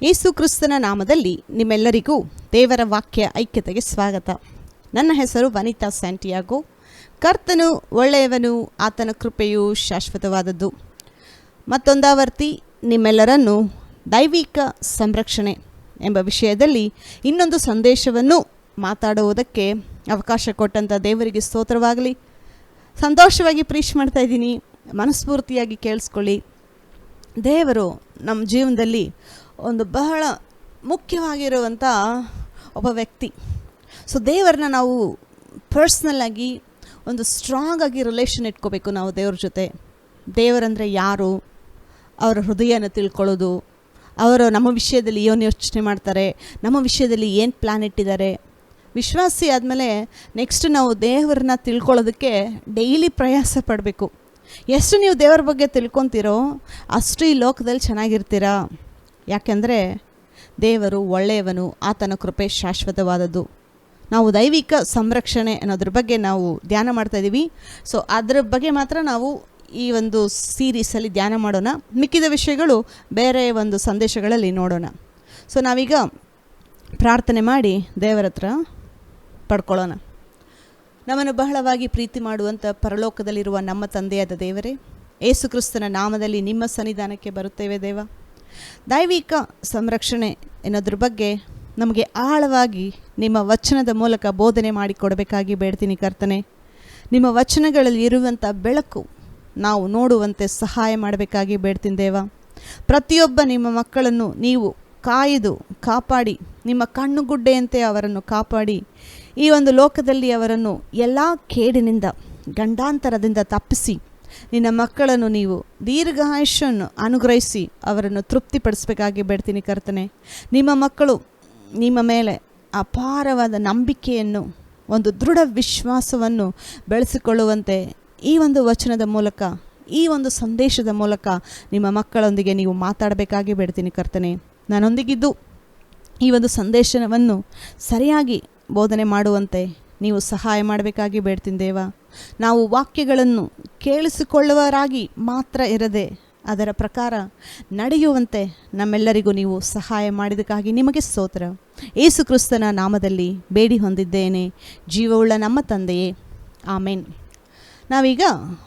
ಯೇಸು ಕ್ರಿಸ್ತನ ನಾಮದಲ್ಲಿ ನಿಮ್ಮೆಲ್ಲರಿಗೂ ದೇವರ ವಾಕ್ಯ ಐಕ್ಯತೆಗೆ ಸ್ವಾಗತ. ನನ್ನ ಹೆಸರು ವನಿತಾ ಸ್ಯಾಂಟಿಯಾಗೋ. ಕರ್ತನು ಒಳ್ಳೆಯವನು, ಆತನ ಕೃಪೆಯು ಶಾಶ್ವತವಾದದ್ದು. ಮತ್ತೊಂದಾವರ್ತಿ ನಿಮ್ಮೆಲ್ಲರನ್ನು ದೈವಿಕ ಸಂರಕ್ಷಣೆ ಎಂಬ ವಿಷಯದಲ್ಲಿ ಇನ್ನೊಂದು ಸಂದೇಶವನ್ನು ಮಾತಾಡುವುದಕ್ಕೆ ಅವಕಾಶ ಕೊಟ್ಟಂಥ ದೇವರಿಗೆ ಸ್ತೋತ್ರವಾಗಲಿ. ಸಂತೋಷವಾಗಿ ಪ್ರೀಚ್ ಮಾಡ್ತಾ ಇದ್ದೀನಿ, ಮನಸ್ಫೂರ್ತಿಯಾಗಿ ಕೇಳಿಸ್ಕೊಳ್ಳಿ. ದೇವರು ನಮ್ಮ ಜೀವನದಲ್ಲಿ ಒಂದು ಬಹಳ ಮುಖ್ಯವಾಗಿರುವಂಥ ಒಬ್ಬ ವ್ಯಕ್ತಿ. ಸೊ ದೇವರನ್ನ ನಾವು ಪರ್ಸ್ನಲ್ಲಾಗಿ ಒಂದು ಸ್ಟ್ರಾಂಗ್ ಆಗಿ ರಿಲೇಷನ್ ಇಟ್ಕೋಬೇಕು ನಾವು ದೇವ್ರ ಜೊತೆ. ದೇವರಂದರೆ ಯಾರು, ಅವರ ಹೃದಯನ ತಿಳ್ಕೊಳ್ಳೋದು, ಅವರು ನಮ್ಮ ವಿಷಯದಲ್ಲಿ ಏನು ಯೋಚನೆ ಮಾಡ್ತಾರೆ, ನಮ್ಮ ವಿಷಯದಲ್ಲಿ ಏನು ಪ್ಲ್ಯಾನ್ ಇಟ್ಟಿದ್ದಾರೆ. ವಿಶ್ವಾಸಿ ಆದಮೇಲೆ ನೆಕ್ಸ್ಟ್ ನಾವು ದೇವರನ್ನ ತಿಳ್ಕೊಳ್ಳೋದಕ್ಕೆ ಡೈಲಿ ಪ್ರಯಾಸ ಪಡಬೇಕು. ಎಷ್ಟು ನೀವು ದೇವರ ಬಗ್ಗೆ ತಿಳ್ಕೊತೀರೋ ಅಷ್ಟು ಈ ಲೋಕದಲ್ಲಿ ಚೆನ್ನಾಗಿರ್ತೀರಾ. ಯಾಕೆಂದರೆ ದೇವರು ಒಳ್ಳೆಯವನು, ಆತನ ಕೃಪೆ ಶಾಶ್ವತವಾದದ್ದು. ನಾವು ದೈವಿಕ ಸಂರಕ್ಷಣೆ ಅನ್ನೋದ್ರ ಬಗ್ಗೆ ನಾವು ಧ್ಯಾನ ಮಾಡ್ತಾಯಿದ್ದೀವಿ. ಸೊ ಅದರ ಬಗ್ಗೆ ಮಾತ್ರ ನಾವು ಈ ಒಂದು ಸೀರೀಸಲ್ಲಿ ಧ್ಯಾನ ಮಾಡೋಣ. ಮಿಕ್ಕಿದ ವಿಷಯಗಳು ಬೇರೆ ಒಂದು ಸಂದೇಶಗಳಲ್ಲಿ ನೋಡೋಣ. ಸೊ ನಾವೀಗ ಪ್ರಾರ್ಥನೆ ಮಾಡಿ ದೇವರ ಹತ್ರ ಪಡ್ಕೊಳ್ಳೋಣ. ನಮ್ಮನ್ನು ಬಹಳವಾಗಿ ಪ್ರೀತಿ ಮಾಡುವಂಥ ಪರಲೋಕದಲ್ಲಿರುವ ನಮ್ಮ ತಂದೆಯಾದ ದೇವರೇ, ಯೇಸು ಕ್ರಿಸ್ತನ ನಾಮದಲ್ಲಿ ನಿಮ್ಮ ಸನ್ನಿಧಾನಕ್ಕೆ ಬರುತ್ತೇವೆ ದೇವ. ದೈವಿಕ ಸಂರಕ್ಷಣೆ ಎನ್ನೋದ್ರ ಬಗ್ಗೆ ನಮಗೆ ಆಳವಾಗಿ ನಿಮ್ಮ ವಚನದ ಮೂಲಕ ಬೋಧನೆ ಮಾಡಿಕೊಡಬೇಕಾಗಿ ಬೇಡ್ತೀನಿ ಕರ್ತನೆ. ನಿಮ್ಮ ವಚನಗಳಲ್ಲಿ ಇರುವಂಥ ಬೆಳಕು ನಾವು ನೋಡುವಂತೆ ಸಹಾಯ ಮಾಡಬೇಕಾಗಿ ಬೇಡ್ತೀನಿ ದೇವ. ಪ್ರತಿಯೊಬ್ಬ ನಿಮ್ಮ ಮಕ್ಕಳನ್ನು ನೀವು ಕಾಪಾಡಿ, ನಿಮ್ಮ ಕಣ್ಣುಗುಡ್ಡೆಯಂತೆ ಅವರನ್ನು ಕಾಪಾಡಿ, ಈ ಒಂದು ಲೋಕದಲ್ಲಿ ಅವರನ್ನು ಎಲ್ಲ ಕೇಡಿನಿಂದ, ಗಂಡಾಂತರದಿಂದ ತಪ್ಪಿಸಿ, ನಿನ್ನ ಮಕ್ಕಳನ್ನು ನೀವು ದೀರ್ಘಾಯುಷ್ಯನ್ನು ಅನುಗ್ರಹಿಸಿ ಅವರನ್ನು ತೃಪ್ತಿಪಡಿಸಬೇಕಾಗಿ ಬೇಡ್ತೀನಿ ಕರ್ತನೆ. ನಿಮ್ಮ ಮಕ್ಕಳು ನಿಮ್ಮ ಮೇಲೆ ಅಪಾರವಾದ ನಂಬಿಕೆಯನ್ನು, ಒಂದು ದೃಢ ವಿಶ್ವಾಸವನ್ನು ಬೆಳೆಸಿಕೊಳ್ಳುವಂತೆ ಈ ಒಂದು ವಚನದ ಮೂಲಕ, ಈ ಒಂದು ಸಂದೇಶದ ಮೂಲಕ ನಿಮ್ಮ ಮಕ್ಕಳೊಂದಿಗೆ ನೀವು ಮಾತಾಡಬೇಕಾಗಿ ಬೇಡ್ತೀನಿ ಕರ್ತನೆ. ನಾನೊಂದಿಗಿದ್ದು ಈ ಒಂದು ಸಂದೇಶವನ್ನು ಸರಿಯಾಗಿ ಬೋಧನೆ ಮಾಡುವಂತೆ ನೀವು ಸಹಾಯ ಮಾಡಬೇಕಾಗಿ ಬೇಡ್ತೀನಿ ದೇವ. ನಾವು ವಾಕ್ಯಗಳನ್ನು ಕೇಳಿಸಿಕೊಳ್ಳುವವರಾಗಿ ಮಾತ್ರ ಇರದೆ ಅದರ ಪ್ರಕಾರ ನಡೆಯುವಂತೆ ನಮ್ಮೆಲ್ಲರಿಗೂ ನೀವು ಸಹಾಯ ಮಾಡಿದಕ್ಕಾಗಿ ನಿಮಗೆ ಸ್ತೋತ್ರ. ಯೇಸು ಕ್ರಿಸ್ತನ ನಾಮದಲ್ಲಿ ಬೇಡಿ ಹೊಂದಿದ್ದೇನೆ, ಜೀವವುಳ್ಳ ನಮ್ಮ ತಂದೆಯೇ, ಆಮೇನ್. ನಾವೀಗ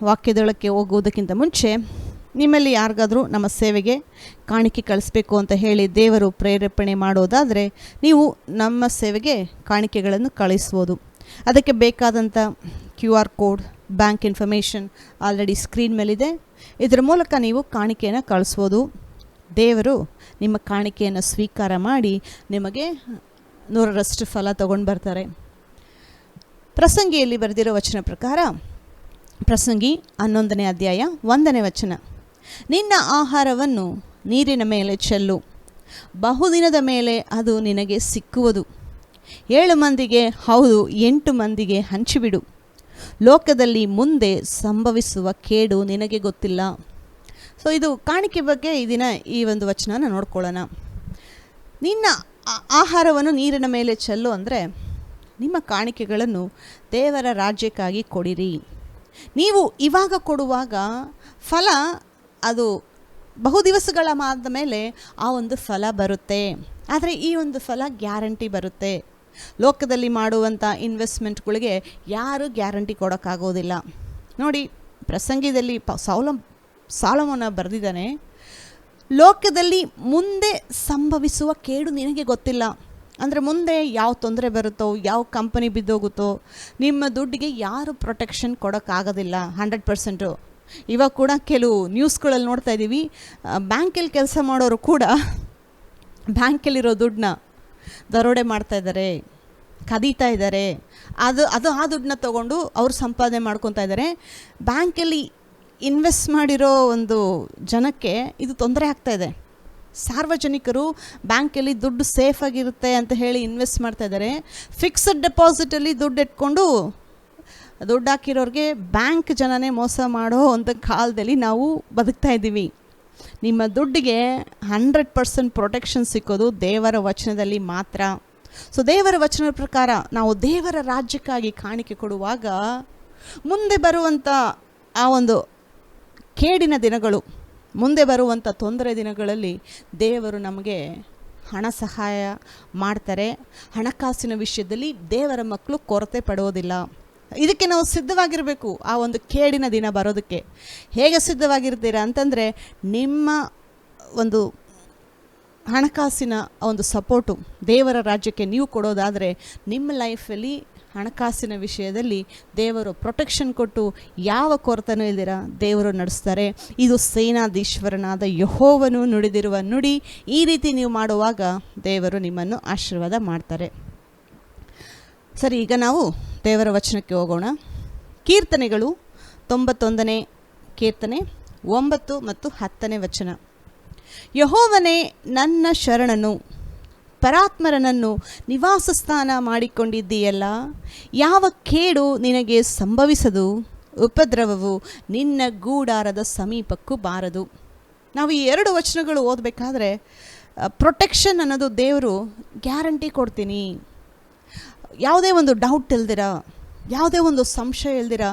ವಾಕ್ಯದೊಳಕ್ಕೆ ಹೋಗುವುದಕ್ಕಿಂತ ಮುಂಚೆ ನಿಮ್ಮಲ್ಲಿ ಯಾರಿಗಾದರೂ ನಮ್ಮ ಸೇವೆಗೆ ಕಾಣಿಕೆ ಕಳಿಸ್ಬೇಕು ಅಂತ ಹೇಳಿ ದೇವರು ಪ್ರೇರೇಪಣೆ ಮಾಡೋದಾದರೆ ನೀವು ನಮ್ಮ ಸೇವೆಗೆ ಕಾಣಿಕೆಗಳನ್ನು ಕಳಿಸ್ಬೋದು. ಅದಕ್ಕೆ ಬೇಕಾದಂಥ QR code, bank information already screen ಮೇಲಿದೆ. ಇದರ ಮೂಲಕ ನೀವು ಕಾಣಿಕೆಯನ್ನು ಕಳಿಸ್ಬೋದು. ದೇವರು ನಿಮ್ಮ ಕಾಣಿಕೆಯನ್ನು ಸ್ವೀಕಾರ ಮಾಡಿ ನಿಮಗೆ 100ರಷ್ಟು ಫಲ ತಗೊಂಡು ಬರ್ತಾರೆ. ಪ್ರಸಂಗಿಯಲ್ಲಿ ಬರೆದಿರೋ ವಚನ ಪ್ರಕಾರ, ಪ್ರಸಂಗಿ 11ನೇ ಅಧ್ಯಾಯ 1ನೇ ವಚನ, ನಿನ್ನ ಆಹಾರವನ್ನು ನೀರಿನ ಮೇಲೆ ಚೆಲ್ಲು, ಬಹುದಿನದ ಮೇಲೆ ಅದು ನಿನಗೆ ಸಿಕ್ಕುವುದು. 7 ಮಂದಿಗೆ, ಹೌದು 8 ಮಂದಿಗೆ ಹಂಚಿಬಿಡು. ಲೋಕದಲ್ಲಿ ಮುಂದೆ ಸಂಭವಿಸುವ ಕೇಡು ನಿನಗೆ ಗೊತ್ತಿಲ್ಲ. ಸೊ ಇದು ಕಾಣಿಕೆ ಬಗ್ಗೆ ಈ ದಿನ ಈ ಒಂದು ವಚನನ ನೋಡ್ಕೊಳ್ಳೋಣ. ನಿನ್ನ ಆಹಾರವನ್ನು ನೀರಿನ ಮೇಲೆ ಚೆಲ್ಲು ಅಂದರೆ ನಿಮ್ಮ ಕಾಣಿಕೆಗಳನ್ನು ದೇವರ ರಾಜ್ಯಕ್ಕಾಗಿ ಕೊಡಿರಿ. ನೀವು ಇವಾಗ ಕೊಡುವಾಗ ಫಲ ಅದು ಬಹು ದಿವಸಗಳ ಆದ ಮೇಲೆ ಆ ಒಂದು ಫಲ ಬರುತ್ತೆ. ಆದರೆ ಈ ಒಂದು ಫಲ ಗ್ಯಾರಂಟಿ ಬರುತ್ತೆ. ಲೋಕದಲ್ಲಿ ಮಾಡುವಂಥ ಇನ್ವೆಸ್ಟ್ಮೆಂಟ್ಗಳಿಗೆ ಯಾರು ಗ್ಯಾರಂಟಿ ಕೊಡೋಕ್ಕಾಗೋದಿಲ್ಲ. ನೋಡಿ, ಪ್ರಸಂಗಿದಲ್ಲಿ ಸಾಲೋಮನ ಬರೆದಿದ್ದಾನೆ, ಲೋಕದಲ್ಲಿ ಮುಂದೆ ಸಂಭವಿಸುವ ಕೇಡು ನಿನಗೆ ಗೊತ್ತಿಲ್ಲ. ಅಂದರೆ ಮುಂದೆ ಯಾವ ತೊಂದರೆ ಬರುತ್ತೋ, ಯಾವ ಕಂಪನಿ ಬಿದ್ದೋಗುತ್ತೋ, ನಿಮ್ಮ ದುಡ್ಡಿಗೆ ಯಾರು ಪ್ರೊಟೆಕ್ಷನ್ ಕೊಡೋಕ್ಕಾಗೋದಿಲ್ಲ 100%. ಇವಾಗ ಕೂಡ ಕೆಲವು ನ್ಯೂಸ್ಗಳಲ್ಲಿ ನೋಡ್ತಾ ಇದ್ದೀವಿ, ಬ್ಯಾಂಕಲ್ಲಿ ಕೆಲಸ ಮಾಡೋರು ಕೂಡ ಬ್ಯಾಂಕಲ್ಲಿರೋ ದುಡ್ಡನ್ನ ದರೋಡೆ ಮಾಡ್ತಾಯಿದ್ದಾರೆ, ಕದೀತಾ ಇದ್ದಾರೆ. ಅದು ಆ ದುಡ್ಡನ್ನ ತೊಗೊಂಡು ಅವ್ರು ಸಂಪಾದನೆ ಮಾಡ್ಕೊತಾ ಇದ್ದಾರೆ. ಬ್ಯಾಂಕಲ್ಲಿ ಇನ್ವೆಸ್ಟ್ ಮಾಡಿರೋ ಒಂದು ಜನಕ್ಕೆ ಇದು ತೊಂದರೆ ಆಗ್ತಾಯಿದೆ. ಸಾರ್ವಜನಿಕರು ಬ್ಯಾಂಕಲ್ಲಿ ದುಡ್ಡು ಸೇಫಾಗಿರುತ್ತೆ ಅಂತ ಹೇಳಿ ಇನ್ವೆಸ್ಟ್ ಮಾಡ್ತಾ ಇದ್ದಾರೆ. ಫಿಕ್ಸಡ್ ಡೆಪಾಸಿಟಲ್ಲಿ ದುಡ್ಡು ಇಟ್ಕೊಂಡು ದುಡ್ಡು ಹಾಕಿರೋರಿಗೆ ಬ್ಯಾಂಕ್ ಜನನೇ ಮೋಸ ಮಾಡೋ ಒಂದು ಕಾಲದಲ್ಲಿ ನಾವು ಬದುಕ್ತಾ ಇದ್ದೀವಿ. ನಿಮ್ಮ ದುಡ್ಡಿಗೆ 100% ಪ್ರೊಟೆಕ್ಷನ್ ಸಿಕ್ಕೋದು ದೇವರ ವಚನದಲ್ಲಿ ಮಾತ್ರ. ಸೊ ದೇವರ ವಚನದ ಪ್ರಕಾರ ನಾವು ದೇವರ ರಾಜ್ಯಕ್ಕಾಗಿ ಕಾಣಿಕೆ ಕೊಡುವಾಗ ಮುಂದೆ ಬರುವಂಥ ಆ ಒಂದು ಕೇಡಿನ ದಿನಗಳು, ಮುಂದೆ ಬರುವಂಥ ತೊಂದರೆ ದಿನಗಳಲ್ಲಿ ದೇವರು ನಮಗೆ ಹಣ ಸಹಾಯ ಮಾಡ್ತಾರೆ. ಹಣಕಾಸಿನ ವಿಷಯದಲ್ಲಿ ದೇವರ ಮಕ್ಕಳು ಕೊರತೆ ಪಡೋದಿಲ್ಲ. ಇದಕ್ಕೆ ನಾವು ಸಿದ್ಧವಾಗಿರಬೇಕು. ಆ ಒಂದು ಕೇಡಿನ ದಿನ ಬರೋದಕ್ಕೆ ಹೇಗೆ ಸಿದ್ಧವಾಗಿರ್ತೀರಾ ಅಂತಂದರೆ, ನಿಮ್ಮ ಒಂದು ಹಣಕಾಸಿನ ಒಂದು ಸಪೋರ್ಟು ದೇವರ ರಾಜ್ಯಕ್ಕೆ ನೀವು ಕೊಡೋದಾದರೆ, ನಿಮ್ಮ ಲೈಫಲ್ಲಿ ಹಣಕಾಸಿನ ವಿಷಯದಲ್ಲಿ ದೇವರು ಪ್ರೊಟೆಕ್ಷನ್ ಕೊಟ್ಟು ಯಾವ ಕೊರತೆನೂ ಇಲ್ದಿರ ದೇವರು ನಡೆಸ್ತಾರೆ. ಇದು ಸೇನಾಧೀಶ್ವರನಾದ ಯೆಹೋವನು ನುಡಿದಿರುವ ನುಡಿ. ಈ ರೀತಿ ನೀವು ಮಾಡುವಾಗ ದೇವರು ನಿಮ್ಮನ್ನು ಆಶೀರ್ವಾದ ಮಾಡ್ತಾರೆ. ಸರಿ, ಈಗ ನಾವು ದೇವರ ವಚನಕ್ಕೆ ಹೋಗೋಣ. ಕೀರ್ತನೆಗಳು 91ನೇ ಕೀರ್ತನೆ 9 ಮತ್ತು 10ನೇ ವಚನ. ಯೆಹೋವನೇ ನನ್ನ ಶರಣನು, ಪರಾತ್ಮರನನ್ನು ನಿವಾಸ ಸ್ಥಾನ ಮಾಡಿಕೊಂಡಿದ್ದೀಯಲ್ಲ. ಯಾವ ಕೇಡು ನಿನಗೆ ಸಂಭವಿಸದು, ಉಪದ್ರವವು ನಿನ್ನ ಗೂಡಾರದ ಸಮೀಪಕ್ಕೂ ಬಾರದು. ನಾವು ಈ 2 ವಚನಗಳು ಓದಬೇಕಾದ್ರೆ ಪ್ರೊಟೆಕ್ಷನ್ ಅನ್ನೋದು ದೇವರು ಗ್ಯಾರಂಟಿ ಕೊಡ್ತೀನಿ, ಯಾವುದೇ ಒಂದು ಡೌಟ್ ಇಲ್ದಿರ, ಯಾವುದೇ ಒಂದು ಸಂಶಯ ಇಲ್ದಿರ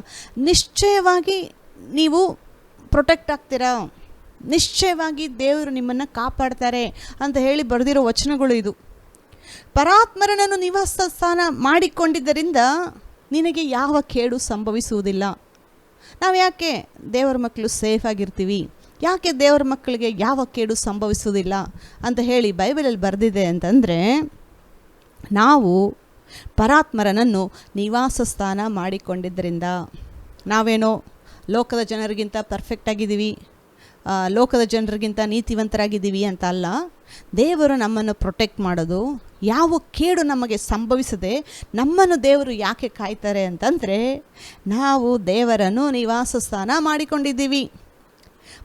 ನಿಶ್ಚಯವಾಗಿ ನೀವು ಪ್ರೊಟೆಕ್ಟ್ ಆಗ್ತೀರಾ, ನಿಶ್ಚಯವಾಗಿ ದೇವರು ನಿಮ್ಮನ್ನು ಕಾಪಾಡ್ತಾರೆ ಅಂತ ಹೇಳಿ ಬರೆದಿರೋ ವಚನಗಳು ಇದು. ಪರಾತ್ಮರನನ್ನು ನಿವಾಸ ಸ್ಥಾನ ಮಾಡಿಕೊಂಡಿದ್ದರಿಂದ ನಿನಗೆ ಯಾವ ಕೇಡು ಸಂಭವಿಸುವುದಿಲ್ಲ. ನಾವು ಯಾಕೆ ದೇವರ ಮಕ್ಕಳು ಸೇಫ್ ಆಗಿರ್ತೀವಿ, ಯಾಕೆ ದೇವರ ಮಕ್ಕಳಿಗೆ ಯಾವ ಕೇಡು ಸಂಭವಿಸುವುದಿಲ್ಲ ಅಂತ ಹೇಳಿ ಬೈಬಲಲ್ಲಿ ಬರೆದಿದೆ ಅಂತಂದರೆ, ನಾವು ಪರಾತ್ಮರನನ್ನು ನಿವಾಸ ಸ್ಥಾನ ಮಾಡಿಕೊಂಡಿದ್ದರಿಂದ. ನಾವೇನೋ ಲೋಕದ ಜನರಿಗಿಂತ ಪರ್ಫೆಕ್ಟ್ ಆಗಿದ್ದೀವಿ, ಲೋಕದ ಜನರಿಗಿಂತ ನೀತಿವಂತರಾಗಿದ್ದೀವಿ ಅಂತ ಅಲ್ಲ. ದೇವರು ನಮ್ಮನ್ನು ಪ್ರೊಟೆಕ್ಟ್ ಮಾಡೋದು, ಯಾವ ಕೇಡು ನಮಗೆ ಸಂಭವಿಸದೆ ನಮ್ಮನ್ನು ದೇವರು ಯಾಕೆ ಕಾಯ್ತಾರೆ ಅಂತಂದರೆ, ನಾವು ದೇವರನ್ನು ನಿವಾಸ ಸ್ಥಾನ ಮಾಡಿಕೊಂಡಿದ್ದೀವಿ.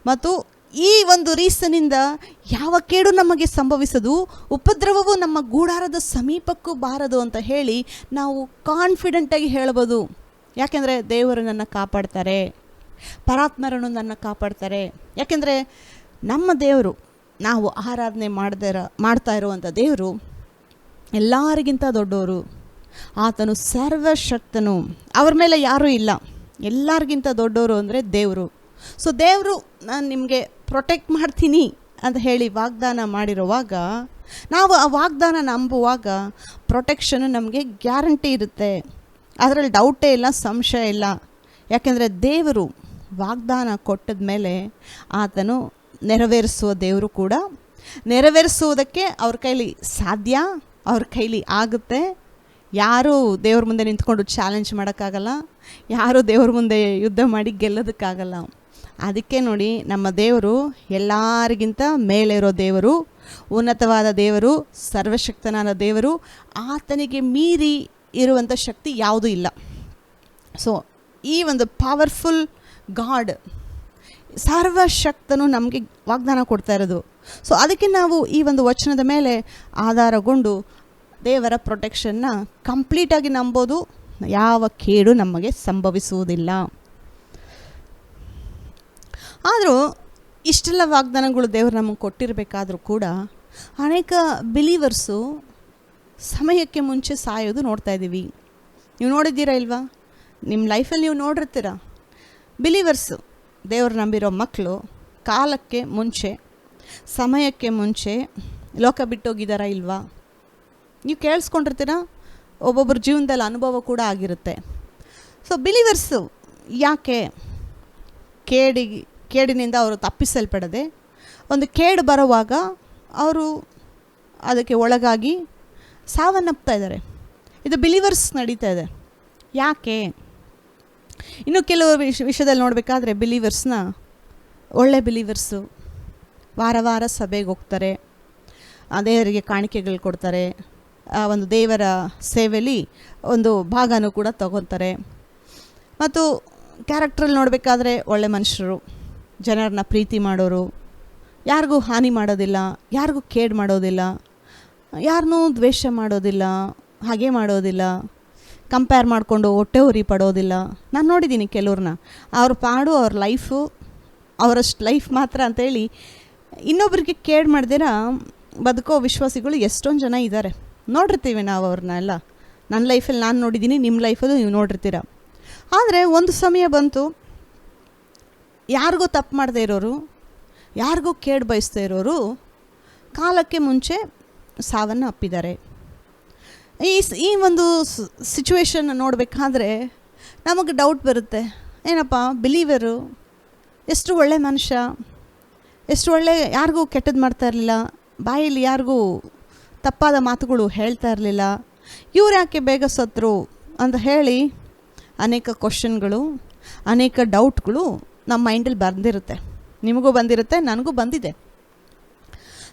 ಮತ್ತು ಈ ಒಂದು ರೀಸನಿಂದ ಯಾವ ಕೇಡು ನಮಗೆ ಸಂಭವಿಸದು, ಉಪದ್ರವವು ನಮ್ಮ ಗೂಡಾರದ ಸಮೀಪಕ್ಕೂ ಬಾರದು ಅಂತ ಹೇಳಿ ನಾವು ಕಾನ್ಫಿಡೆಂಟಾಗಿ ಹೇಳ್ಬೋದು. ಯಾಕೆಂದರೆ ದೇವರು ನನ್ನ ಕಾಪಾಡ್ತಾರೆ, ಪರಾತ್ಮರನ್ನು ನನ್ನ ಕಾಪಾಡ್ತಾರೆ. ಯಾಕೆಂದರೆ ನಮ್ಮ ದೇವರು, ನಾವು ಆರಾಧನೆ ಮಾಡ್ತಾ ಇರುವಂಥ ದೇವರು ಎಲ್ಲರಿಗಿಂತ ದೊಡ್ಡವರು. ಆತನು ಸರ್ವಶಕ್ತನು, ಅವ್ರ ಮೇಲೆ ಯಾರೂ ಇಲ್ಲ. ಎಲ್ಲರಿಗಿಂತ ದೊಡ್ಡವರು ಅಂದರೆ ದೇವರು. ಸೊ ದೇವರು ನಾನು ನಿಮಗೆ ಪ್ರೊಟೆಕ್ಟ್ ಮಾಡ್ತೀನಿ ಅಂತ ಹೇಳಿ ವಾಗ್ದಾನ ಮಾಡಿರುವಾಗ, ನಾವು ಆ ವಾಗ್ದಾನ ನಂಬುವಾಗ ಪ್ರೊಟೆಕ್ಷನು ನಮಗೆ ಗ್ಯಾರಂಟಿ ಇರುತ್ತೆ. ಅದರಲ್ಲಿ ಡೌಟೇ ಇಲ್ಲ, ಸಂಶಯ ಇಲ್ಲ. ಯಾಕೆಂದರೆ ದೇವರು ವಾಗ್ದಾನ ಕೊಟ್ಟದ ಮೇಲೆ ಆತನು ನೆರವೇರಿಸುವ ದೇವರು ಕೂಡ. ನೆರವೇರಿಸುವುದಕ್ಕೆ ಅವ್ರ ಕೈಲಿ ಸಾಧ್ಯ, ಅವ್ರ ಕೈಲಿ ಆಗುತ್ತೆ. ಯಾರೂ ದೇವ್ರ ಮುಂದೆ ನಿಂತ್ಕೊಂಡು ಚಾಲೆಂಜ್ ಮಾಡೋಕ್ಕಾಗಲ್ಲ, ಯಾರೂ ದೇವ್ರ ಮುಂದೆ ಯುದ್ಧ ಮಾಡಿ ಗೆಲ್ಲೋದಕ್ಕಾಗಲ್ಲ. ಅದಕ್ಕೆ ನೋಡಿ, ನಮ್ಮ ದೇವರು ಎಲ್ಲರಿಗಿಂತ ಮೇಲೆ ಇರೋ ದೇವರು, ಉನ್ನತವಾದ ದೇವರು, ಸರ್ವಶಕ್ತನಾದ ದೇವರು. ಆತನಿಗೆ ಮೀರಿ ಇರುವಂಥ ಶಕ್ತಿ ಯಾವುದೂ ಇಲ್ಲ. ಸೊ ಈ ಒಂದು ಪವರ್ಫುಲ್ ಗಾಡ್, ಸರ್ವಶಕ್ತನು ನಮಗೆ ವಾಗ್ದಾನ ಕೊಡ್ತಾ ಇರೋದು. ಸೊ ಅದಕ್ಕೆ ನಾವು ಈ ಒಂದು ವಚನದ ಮೇಲೆ ಆಧಾರಗೊಂಡು ದೇವರ ಪ್ರೊಟೆಕ್ಷನ್ನ ಕಂಪ್ಲೀಟಾಗಿ ನಂಬೋದು. ಯಾವ ಕೇಡು ನಮಗೆ ಸಂಭವಿಸುವುದಿಲ್ಲ. ಆದರೂ ಇಷ್ಟೆಲ್ಲ ವಾಗ್ದಾನಗಳು ದೇವರು ನಮಗೆ ಕೊಟ್ಟಿರಬೇಕಾದ್ರೂ ಕೂಡ ಅನೇಕ ಬಿಲೀವರ್ಸು ಸಮಯಕ್ಕೆ ಮುಂಚೆ ಸಾಯೋದು ನೋಡ್ತಾ ಇದ್ದೀವಿ. ನೀವು ನೋಡಿದ್ದೀರಾ ಇಲ್ವಾ? ನಿಮ್ಮ ಲೈಫಲ್ಲಿ ನೀವು ನೋಡಿರ್ತೀರ. ಬಿಲೀವರ್ಸು, ದೇವರು ನಂಬಿರೋ ಮಕ್ಕಳು ಕಾಲಕ್ಕೆ ಮುಂಚೆ, ಸಮಯಕ್ಕೆ ಮುಂಚೆ ಲೋಕ ಬಿಟ್ಟೋಗಿದ್ದಾರಾ ಇಲ್ವಾ? ನೀವು ಕೇಳಿಸ್ಕೊಂಡಿರ್ತೀರ. ಒಬ್ಬೊಬ್ಬರ ಜೀವನದಲ್ಲಿ ಅನುಭವ ಕೂಡ ಆಗಿರುತ್ತೆ. ಸೊ ಬಿಲೀವರ್ಸು ಯಾಕೆ ಕೇಡಿನಿಂದ ಅವರು ತಪ್ಪಿಸಲ್ಪಡದೆ, ಒಂದು ಕೇಡು ಬರುವಾಗ ಅವರು ಅದಕ್ಕೆ ಒಳಗಾಗಿ ಸಾವನ್ನಪ್ತಾ ಇದ್ದಾರೆ. ಇದು ಬಿಲೀವರ್ಸ್ ನಡೀತಾ ಇದೆ. ಯಾಕೆ? ಇನ್ನು ಕೆಲವು ವಿಷಯದಲ್ಲಿ ನೋಡಬೇಕಾದ್ರೆ ಬಿಲೀವರ್ಸ್ನ, ಒಳ್ಳೆ ಬಿಲೀವರ್ಸು ವಾರ ವಾರ ಸಭೆಗೆ ಹೋಗ್ತಾರೆ, ದೇವರಿಗೆ ಕಾಣಿಕೆಗಳು ಕೊಡ್ತಾರೆ, ಒಂದು ದೇವರ ಸೇವೆಯಲ್ಲಿ ಒಂದು ಭಾಗನೂ ಕೂಡ ತಗೊತಾರೆ. ಮತ್ತು ಕ್ಯಾರೆಕ್ಟ್ರಲ್ಲಿ ನೋಡಬೇಕಾದ್ರೆ ಒಳ್ಳೆ ಮನುಷ್ಯರು, ಜನರನ್ನ ಪ್ರೀತಿ ಮಾಡೋರು, ಯಾರಿಗೂ ಹಾನಿ ಮಾಡೋದಿಲ್ಲ, ಯಾರಿಗೂ ಕೇಡು ಮಾಡೋದಿಲ್ಲ, ಯಾರನ್ನೂ ದ್ವೇಷ ಮಾಡೋದಿಲ್ಲ, ಹಾಗೆ ಮಾಡೋದಿಲ್ಲ, ಕಂಪೇರ್ ಮಾಡಿಕೊಂಡು ಹೊಟ್ಟೆ ಉರಿ ಪಡೋದಿಲ್ಲ. ನಾನು ನೋಡಿದ್ದೀನಿ ಕೆಲವ್ರನ್ನ, ಅವ್ರ ಪಾಡು ಅವ್ರ ಲೈಫು ಅವರಷ್ಟು ಲೈಫ್ ಮಾತ್ರ ಅಂತೇಳಿ ಇನ್ನೊಬ್ರಿಗೆ ಕೇಡು ಮಾಡ್ದಿರ ಬದುಕೋ ವಿಶ್ವಾಸಿಗಳು ಎಷ್ಟೊಂದು ಜನ ಇದ್ದಾರೆ. ನೋಡಿರ್ತೀವಿ ನಾವು ಅವ್ರನ್ನ ಎಲ್ಲ. ನನ್ನ ಲೈಫಲ್ಲಿ ನಾನು ನೋಡಿದ್ದೀನಿ, ನಿಮ್ಮ ಲೈಫಲ್ಲೂ ನೀವು ನೋಡಿರ್ತೀರ. ಆದರೆ ಒಂದು ಸಮಯ ಬಂತು, ಯಾರಿಗೂ ತಪ್ಪು ಮಾಡದೇ ಇರೋರು, ಯಾರಿಗೂ ಕೇಡು ಬಯಸ್ತಾ ಇರೋರು ಕಾಲಕ್ಕೆ ಮುಂಚೆ ಸಾವನ್ನು ಅಪ್ಪಿದ್ದಾರೆ. ಈ ಒಂದು ಸಿಚುವೇಶನ್ ನೋಡಬೇಕಾದ್ರೆ ನಮಗೆ ಡೌಟ್ ಬರುತ್ತೆ, ಏನಪ್ಪ ಬಿಲೀವರು ಎಷ್ಟು ಒಳ್ಳೆ ಮನುಷ್ಯ, ಎಷ್ಟು ಒಳ್ಳೆ, ಯಾರಿಗೂ ಕೆಟ್ಟದ್ದು ಮಾಡ್ತಾ ಇರಲಿಲ್ಲ, ಬಾಯಲ್ಲಿ ಯಾರಿಗೂ ತಪ್ಪಾದ ಮಾತುಗಳು ಹೇಳ್ತಾ ಇರಲಿಲ್ಲ, ಇವ್ರು ಯಾಕೆ ಬೇಗ ಸತ್ರು ಅಂತ ಹೇಳಿ ಅನೇಕ ಕ್ವಶನ್ಗಳು, ಅನೇಕ ಡೌಟ್ಗಳು ನಮ್ಮ ಮೈಂಡಲ್ಲಿ ಬಂದಿರುತ್ತೆ. ನಿಮಗೂ ಬಂದಿರುತ್ತೆ, ನನಗೂ ಬಂದಿದೆ.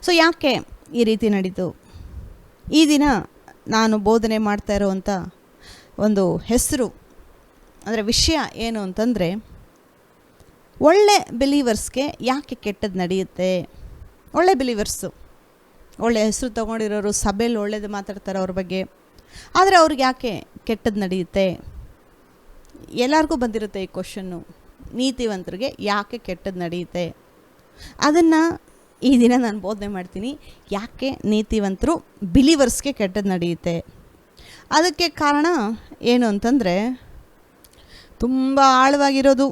ಸೊ ಯಾಕೆ ಈ ರೀತಿ ನಡೀತು? ಈ ದಿನ ನಾನು ಬೋಧನೆ ಮಾಡ್ತಾ ಇರೋವಂಥ ಒಂದು ಹೆಸರು ಅಂದರೆ ವಿಷಯ ಏನು ಅಂತಂದರೆ, ಒಳ್ಳೆ ಬಿಲೀವರ್ಸ್ಗೆ ಯಾಕೆ ಕೆಟ್ಟದ್ದು ನಡೆಯುತ್ತೆ. ಒಳ್ಳೆ ಬಿಲೀವರ್ಸು ಒಳ್ಳೆ ಹೆಸರು ತೊಗೊಂಡಿರೋರು, ಸಭೆಯಲ್ಲಿ ಒಳ್ಳೇದು ಮಾತಾಡ್ತಾರೆ ಅವ್ರ ಬಗ್ಗೆ, ಆದರೆ ಅವ್ರಿಗೆ ಯಾಕೆ ಕೆಟ್ಟದ್ದು ನಡೆಯುತ್ತೆ? ಎಲ್ಲರಿಗೂ ಬಂದಿರುತ್ತೆ ಈ ಕ್ವಶನ್ನು. ನೀತಿವಂತರಿಗೆ ಯಾಕೆ ಕೆಟ್ಟದ್ದು ನಡೆಯುತ್ತೆ, ಅದನ್ನು ಈ ದಿನ ನಾನು ಬೋಧನೆ ಮಾಡ್ತೀನಿ. ಯಾಕೆ ನೀತಿವಂತರು ಬಿಲೀವರ್ಸ್ಗೆ ಕೆಟ್ಟದ್ದು ನಡೆಯುತ್ತೆ? ಅದಕ್ಕೆ ಕಾರಣ ಏನು ಅಂತಂದರೆ, ತುಂಬ ಆಳವಾಗಿರೋದು,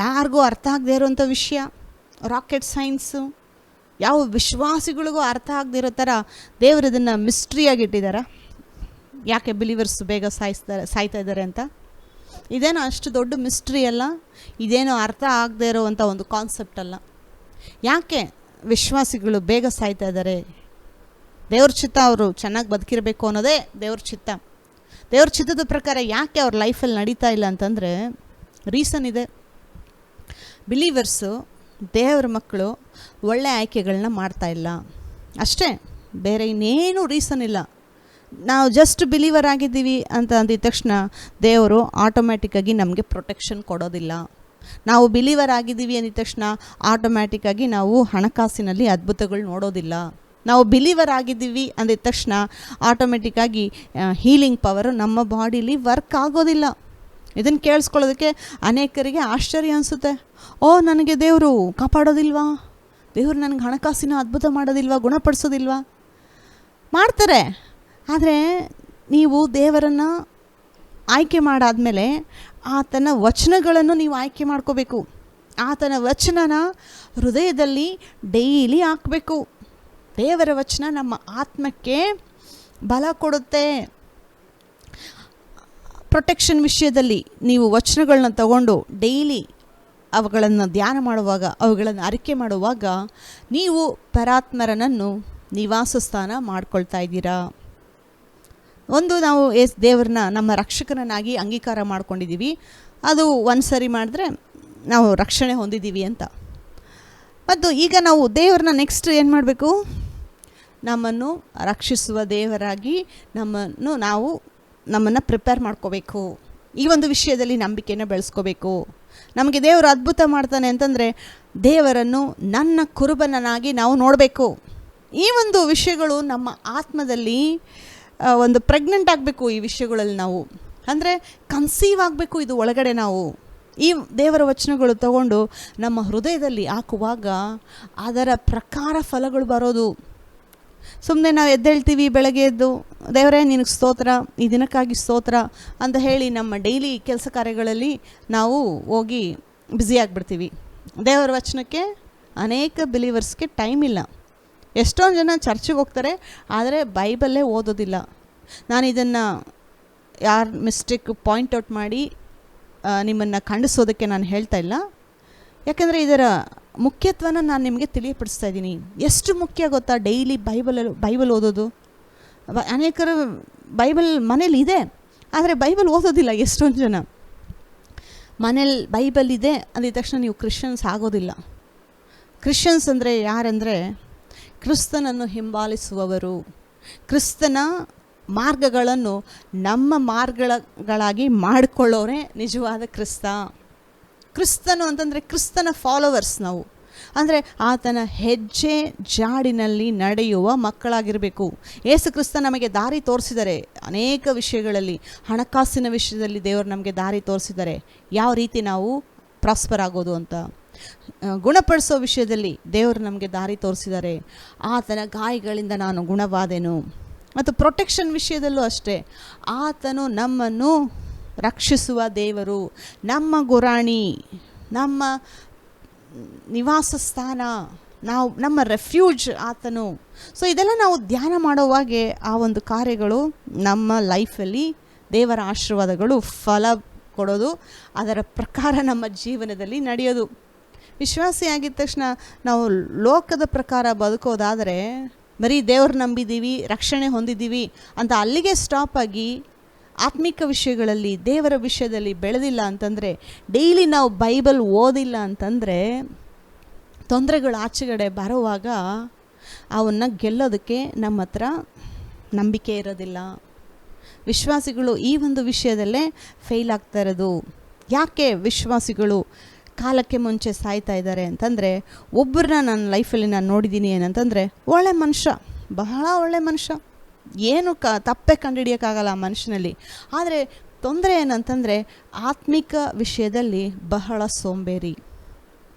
ಯಾರಿಗೂ ಅರ್ಥ ಆಗದೆ ಇರೋವಂಥ ವಿಷಯ, ರಾಕೆಟ್ ಸೈನ್ಸು, ಯಾವ ವಿಶ್ವಾಸಿಗಳಿಗೂ ಅರ್ಥ ಆಗದೆ ಇರೋ ಥರ ದೇವರು ಇದನ್ನು ಮಿಸ್ಟ್ರಿಯಾಗಿಟ್ಟಿದ್ದಾರೆ. ಯಾಕೆ ಬಿಲೀವರ್ಸ್ ಬೇಗ ಸಾಯ್ತಾ ಇದ್ದಾರೆ ಅಂತ. ಇದೇನೋ ಅಷ್ಟು ದೊಡ್ಡ ಮಿಸ್ಟ್ರಿ ಅಲ್ಲ, ಇದೇನೋ ಅರ್ಥ ಆಗದೆ ಇರೋವಂಥ ಒಂದು ಕಾನ್ಸೆಪ್ಟ್ ಅಲ್ಲ. ಯಾಕೆ ವಿಶ್ವಾಸಿಗಳು ಬೇಗ ಸಾಯ್ತಾ ಇದ್ದಾರೆ? ದೇವ್ರ ಚಿತ್ತ, ಅವರು ಚೆನ್ನಾಗಿ ಬದುಕಿರಬೇಕು ಅನ್ನೋದೇ ದೇವ್ರ ಚಿತ್ತ. ದೇವ್ರ ಚಿತ್ತದ ಪ್ರಕಾರ ಯಾಕೆ ಅವ್ರ ಲೈಫಲ್ಲಿ ನಡೀತಾ ಇಲ್ಲ ಅಂತಂದರೆ ರೀಸನ್ ಇದೆ. ಬಿಲೀವರ್ಸು, ದೇವ್ರ ಮಕ್ಕಳು ಒಳ್ಳೆ ಆಯ್ಕೆಗಳನ್ನ ಮಾಡ್ತಾ ಇಲ್ಲ ಅಷ್ಟೇ, ಬೇರೆ ಇನ್ನೇನು ರೀಸನ್ ಇಲ್ಲ. ನಾವು ಜಸ್ಟ್ ಬಿಲೀವರ್ ಆಗಿದ್ದೀವಿ ಅಂತ ಅಂದಿದ ತಕ್ಷಣ ದೇವರು ಆಟೋಮ್ಯಾಟಿಕ್ಕಾಗಿ ನಮಗೆ ಪ್ರೊಟೆಕ್ಷನ್ ಕೊಡೋದಿಲ್ಲ. ನಾವು ಬಿಲೀವರ್ ಆಗಿದ್ದೀವಿ ಅಂದಿದ ತಕ್ಷಣ ಆಟೋಮ್ಯಾಟಿಕ್ಕಾಗಿ ನಾವು ಹಣಕಾಸಿನಲ್ಲಿ ಅದ್ಭುತಗಳು ನೋಡೋದಿಲ್ಲ. ನಾವು ಬಿಲೀವರ್ ಆಗಿದ್ದೀವಿ ಅಂದಿದ ತಕ್ಷಣ ಆಟೋಮೆಟಿಕ್ಕಾಗಿ ಹೀಲಿಂಗ್ ಪವರು ನಮ್ಮ ಬಾಡಿಲಿ ವರ್ಕ್ ಆಗೋದಿಲ್ಲ. ಇದನ್ನು ಕೇಳಿಸ್ಕೊಳ್ಳೋದಕ್ಕೆ ಅನೇಕರಿಗೆ ಆಶ್ಚರ್ಯ ಅನಿಸುತ್ತೆ. ನನಗೆ ದೇವರು ಕಾಪಾಡೋದಿಲ್ವಾ? ದೇವರು ನನಗೆ ಹಣಕಾಸಿನ ಅದ್ಭುತ ಮಾಡೋದಿಲ್ವಾ? ಗುಣಪಡಿಸೋದಿಲ್ವಾ? ಮಾಡ್ತಾರೆ. ಆದರೆ ನೀವು ದೇವರನ್ನು ಆಯ್ಕೆ ಮಾಡಾದಮೇಲೆ ಆತನ ವಚನಗಳನ್ನು ನೀವು ಆಯ್ಕೆ ಮಾಡ್ಕೋಬೇಕು. ಆತನ ವಚನನ ಹೃದಯದಲ್ಲಿ ಡೈಲಿ ಹಾಕಬೇಕು. ದೇವರ ವಚನ ನಮ್ಮ ಆತ್ಮಕ್ಕೆ ಬಲ ಕೊಡುತ್ತೆ. ಪ್ರೊಟೆಕ್ಷನ್ ವಿಷಯದಲ್ಲಿ ನೀವು ವಚನಗಳನ್ನ ತಗೊಂಡು ಡೈಲಿ ಅವುಗಳನ್ನು ಧ್ಯಾನ ಮಾಡುವಾಗ, ಅವುಗಳನ್ನು ಅರಿಕೆ ಮಾಡುವಾಗ ನೀವು ಪರಾತ್ಮರನನ್ನು ನಿವಾಸ ಸ್ಥಾನ ಮಾಡ್ಕೊಳ್ತಾ ಇದ್ದೀರಾ. ಒಂದು, ನಾವು ದೇವರನ್ನ ನಮ್ಮ ರಕ್ಷಕನನ್ನಾಗಿ ಅಂಗೀಕಾರ ಮಾಡ್ಕೊಂಡಿದ್ದೀವಿ, ಅದು ಒಂದು ಸರಿ ಮಾಡಿದ್ರೆ ನಾವು ರಕ್ಷಣೆ ಹೊಂದಿದ್ದೀವಿ ಅಂತ. ಮತ್ತು ಈಗ ನಾವು ದೇವರನ್ನ ನೆಕ್ಸ್ಟ್ ಏನು ಮಾಡಬೇಕು? ನಮ್ಮನ್ನು ರಕ್ಷಿಸುವ ದೇವರಾಗಿ ನಮ್ಮನ್ನು ಪ್ರಿಪೇರ್ ಮಾಡ್ಕೋಬೇಕು. ಈ ಒಂದು ವಿಷಯದಲ್ಲಿ ನಂಬಿಕೆಯನ್ನು ಬೆಳೆಸ್ಕೋಬೇಕು. ನಮಗೆ ದೇವರು ಅದ್ಭುತ ಮಾಡ್ತಾನೆ ಅಂತಂದರೆ ದೇವರನ್ನು ನನ್ನ ಕುರುಬನನಾಗಿ ನಾವು ನೋಡಬೇಕು. ಈ ಒಂದು ವಿಷಯಗಳು ನಮ್ಮ ಆತ್ಮದಲ್ಲಿ ಒಂದು ಪ್ರೆಗ್ನೆಂಟ್ ಆಗಬೇಕು. ಈ ವಿಷಯಗಳಲ್ಲಿ ನಾವು ಅಂದರೆ ಕನ್ಸೀವ್ ಆಗಬೇಕು. ಇದು ಒಳಗಡೆ ನಾವು ಈ ದೇವರ ವಚನಗಳು ತಗೊಂಡು ನಮ್ಮ ಹೃದಯದಲ್ಲಿ ಹಾಕುವಾಗ ಅದರ ಪ್ರಕಾರ ಫಲಗಳು ಬರೋದು. ಸುಮ್ಮನೆ ನಾವು ಎದ್ದೇಳ್ತೀವಿ ಬೆಳಗ್ಗೆ ಎದ್ದು, ದೇವರೇ ನಿನಗೆ ಸ್ತೋತ್ರ, ಈ ದಿನಕ್ಕಾಗಿ ಸ್ತೋತ್ರ ಅಂತ ಹೇಳಿ ನಮ್ಮ ಡೈಲಿ ಕೆಲಸ ಕಾರ್ಯಗಳಲ್ಲಿ ನಾವು ಹೋಗಿ ಬ್ಯುಸಿಯಾಗಿಬಿಡ್ತೀವಿ. ದೇವರ ವಚನಕ್ಕೆ ಅನೇಕ ಬಿಲೀವರ್ಸ್ಗೆ ಟೈಮ್ ಇಲ್ಲ. ಎಷ್ಟೊಂದು ಜನ ಚರ್ಚಿಗೆ ಹೋಗ್ತಾರೆ, ಆದರೆ ಬೈಬಲ್ಲೇ ಓದೋದಿಲ್ಲ. ನಾನು ಇದನ್ನು ಯಾರ ಮಿಸ್ಟೇಕ್ ಪಾಯಿಂಟ್ ಔಟ್ ಮಾಡಿ ನಿಮ್ಮನ್ನು ಖಂಡಿಸೋದಕ್ಕೆ ನಾನು ಹೇಳ್ತಾ ಇಲ್ಲ. ಯಾಕಂದರೆ ಇದರ ಮುಖ್ಯತ್ವನ ನಾನು ನಿಮಗೆ ತಿಳಿಯಪಡಿಸ್ತಾ ಇದ್ದೀನಿ. ಎಷ್ಟು ಮುಖ್ಯ ಗೊತ್ತಾ? ಡೈಲಿ ಬೈಬಲ್ ಓದೋದು. ಅನೇಕರು ಬೈಬಲ್ ಮನೇಲಿ ಇದೆ, ಆದರೆ ಬೈಬಲ್ ಓದೋದಿಲ್ಲ. ಎಷ್ಟೊಂದು ಜನ ಮನೇಲಿ ಬೈಬಲ್ ಇದೆ ಅಂದಿದ ತಕ್ಷಣ ನೀವು ಕ್ರಿಶ್ಚಿಯನ್ಸ್ ಆಗೋದಿಲ್ಲ. ಕ್ರಿಶ್ಚಿಯನ್ಸ್ ಅಂದರೆ ಯಾರಂದರೆ ಕ್ರಿಸ್ತನನ್ನು ಹಿಂಬಾಲಿಸುವವರು, ಕ್ರಿಸ್ತನ ಮಾರ್ಗಗಳನ್ನು ನಮ್ಮ ಮಾರ್ಗಗಳಾಗಿ ಮಾಡಿಕೊಳ್ಳೋರೇ ನಿಜವಾದ ಕ್ರಿಸ್ತನು ಅಂತಂದರೆ ಕ್ರಿಸ್ತನ ಫಾಲೋವರ್ಸ್ ನಾವು. ಅಂದರೆ ಆತನ ಹೆಜ್ಜೆ ಜಾಡಿನಲ್ಲಿ ನಡೆಯುವ ಮಕ್ಕಳಾಗಿರಬೇಕು. ಯೇಸು ಕ್ರಿಸ್ತ ನಮಗೆ ದಾರಿ ತೋರಿಸಿದ್ದಾರೆ ಅನೇಕ ವಿಷಯಗಳಲ್ಲಿ. ಹಣಕಾಸಿನ ವಿಷಯದಲ್ಲಿ ದೇವರು ನಮಗೆ ದಾರಿ ತೋರಿಸಿದ್ದಾರೆ, ಯಾವ ರೀತಿ ನಾವು ಪ್ರಾಸ್ಪರ್ ಆಗೋದು ಅಂತ. ಗುಣಪಡಿಸೋ ವಿಷಯದಲ್ಲಿ ದೇವರು ನಮಗೆ ದಾರಿ ತೋರಿಸಿದ್ದಾರೆ. ಆತನ ಗಾಯಗಳಿಂದ ನಾನು ಗುಣವಾದೆನು. ಮತ್ತು ಪ್ರೊಟೆಕ್ಷನ್ ವಿಷಯದಲ್ಲೂ ಅಷ್ಟೇ, ಆತನು ನಮ್ಮನ್ನು ರಕ್ಷಿಸುವ ದೇವರು, ನಮ್ಮ ಗುರಾಣಿ, ನಮ್ಮ ನಿವಾಸ ಸ್ಥಾನ, ನಮ್ಮ ರೆಫ್ಯೂಜ್ ಆತನು. ಸೊ ಇದೆಲ್ಲ ನಾವು ಧ್ಯಾನ ಮಾಡುವಾಗೆ ಆ ಒಂದು ಕಾರ್ಯಗಳು ನಮ್ಮ ಲೈಫಲ್ಲಿ ದೇವರ ಆಶೀರ್ವಾದಗಳು ಫಲ ಕೊಡೋದು, ಅದರ ಪ್ರಕಾರ ನಮ್ಮ ಜೀವನದಲ್ಲಿ ನಡೆಯೋದು. ವಿಶ್ವಾಸಿ ಆಗಿದ ತಕ್ಷಣ ನಾವು ಲೋಕದ ಪ್ರಕಾರ ಬದುಕೋದಾದರೆ, ಬರೀ ದೇವ್ರು ನಂಬಿದ್ದೀವಿ, ರಕ್ಷಣೆ ಹೊಂದಿದ್ದೀವಿ ಅಂತ ಅಲ್ಲಿಗೆ ಸ್ಟಾಪ್ ಆಗಿ ಆತ್ಮಿಕ ವಿಷಯಗಳಲ್ಲಿ ದೇವರ ವಿಷಯದಲ್ಲಿ ಬೆಳೆದಿಲ್ಲ ಅಂತಂದರೆ, ಡೈಲಿ ನಾವು ಬೈಬಲ್ ಓದಿಲ್ಲ ಅಂತಂದರೆ, ತೊಂದರೆಗಳು ಆಚೆಗಡೆ ಬರುವಾಗ ಅವನ್ನ ಗೆಲ್ಲೋದಕ್ಕೆ ನಮ್ಮ ಹತ್ರ ನಂಬಿಕೆ ಇರೋದಿಲ್ಲ. ವಿಶ್ವಾಸಿಗಳು ಈ ಒಂದು ವಿಷಯದಲ್ಲೇ ಫೇಲ್ ಆಗ್ತಾ ಇರೋದು. ಯಾಕೆ ವಿಶ್ವಾಸಿಗಳು ಕಾಲಕ್ಕೆ ಮುಂಚೆ ಸಾಯ್ತಾ ಇದ್ದಾರೆ ಅಂತಂದರೆ, ಒಬ್ಬರನ್ನ ನನ್ನ ಲೈಫಲ್ಲಿ ನಾನು ನೋಡಿದ್ದೀನಿ ಏನಂತಂದರೆ, ಒಳ್ಳೆ ಮನುಷ್ಯ, ಬಹಳ ಒಳ್ಳೆ ಮನುಷ್ಯ, ಏನು ತಪ್ಪೇ ಕಂಡುಹಿಡಿಯೋಕ್ಕಾಗಲ್ಲ ಆ ಮನುಷ್ಯನಲ್ಲಿ. ಆದರೆ ತೊಂದರೆ ಏನಂತಂದರೆ, ಆತ್ಮಿಕ ವಿಷಯದಲ್ಲಿ ಬಹಳ ಸೋಂಬೇರಿ.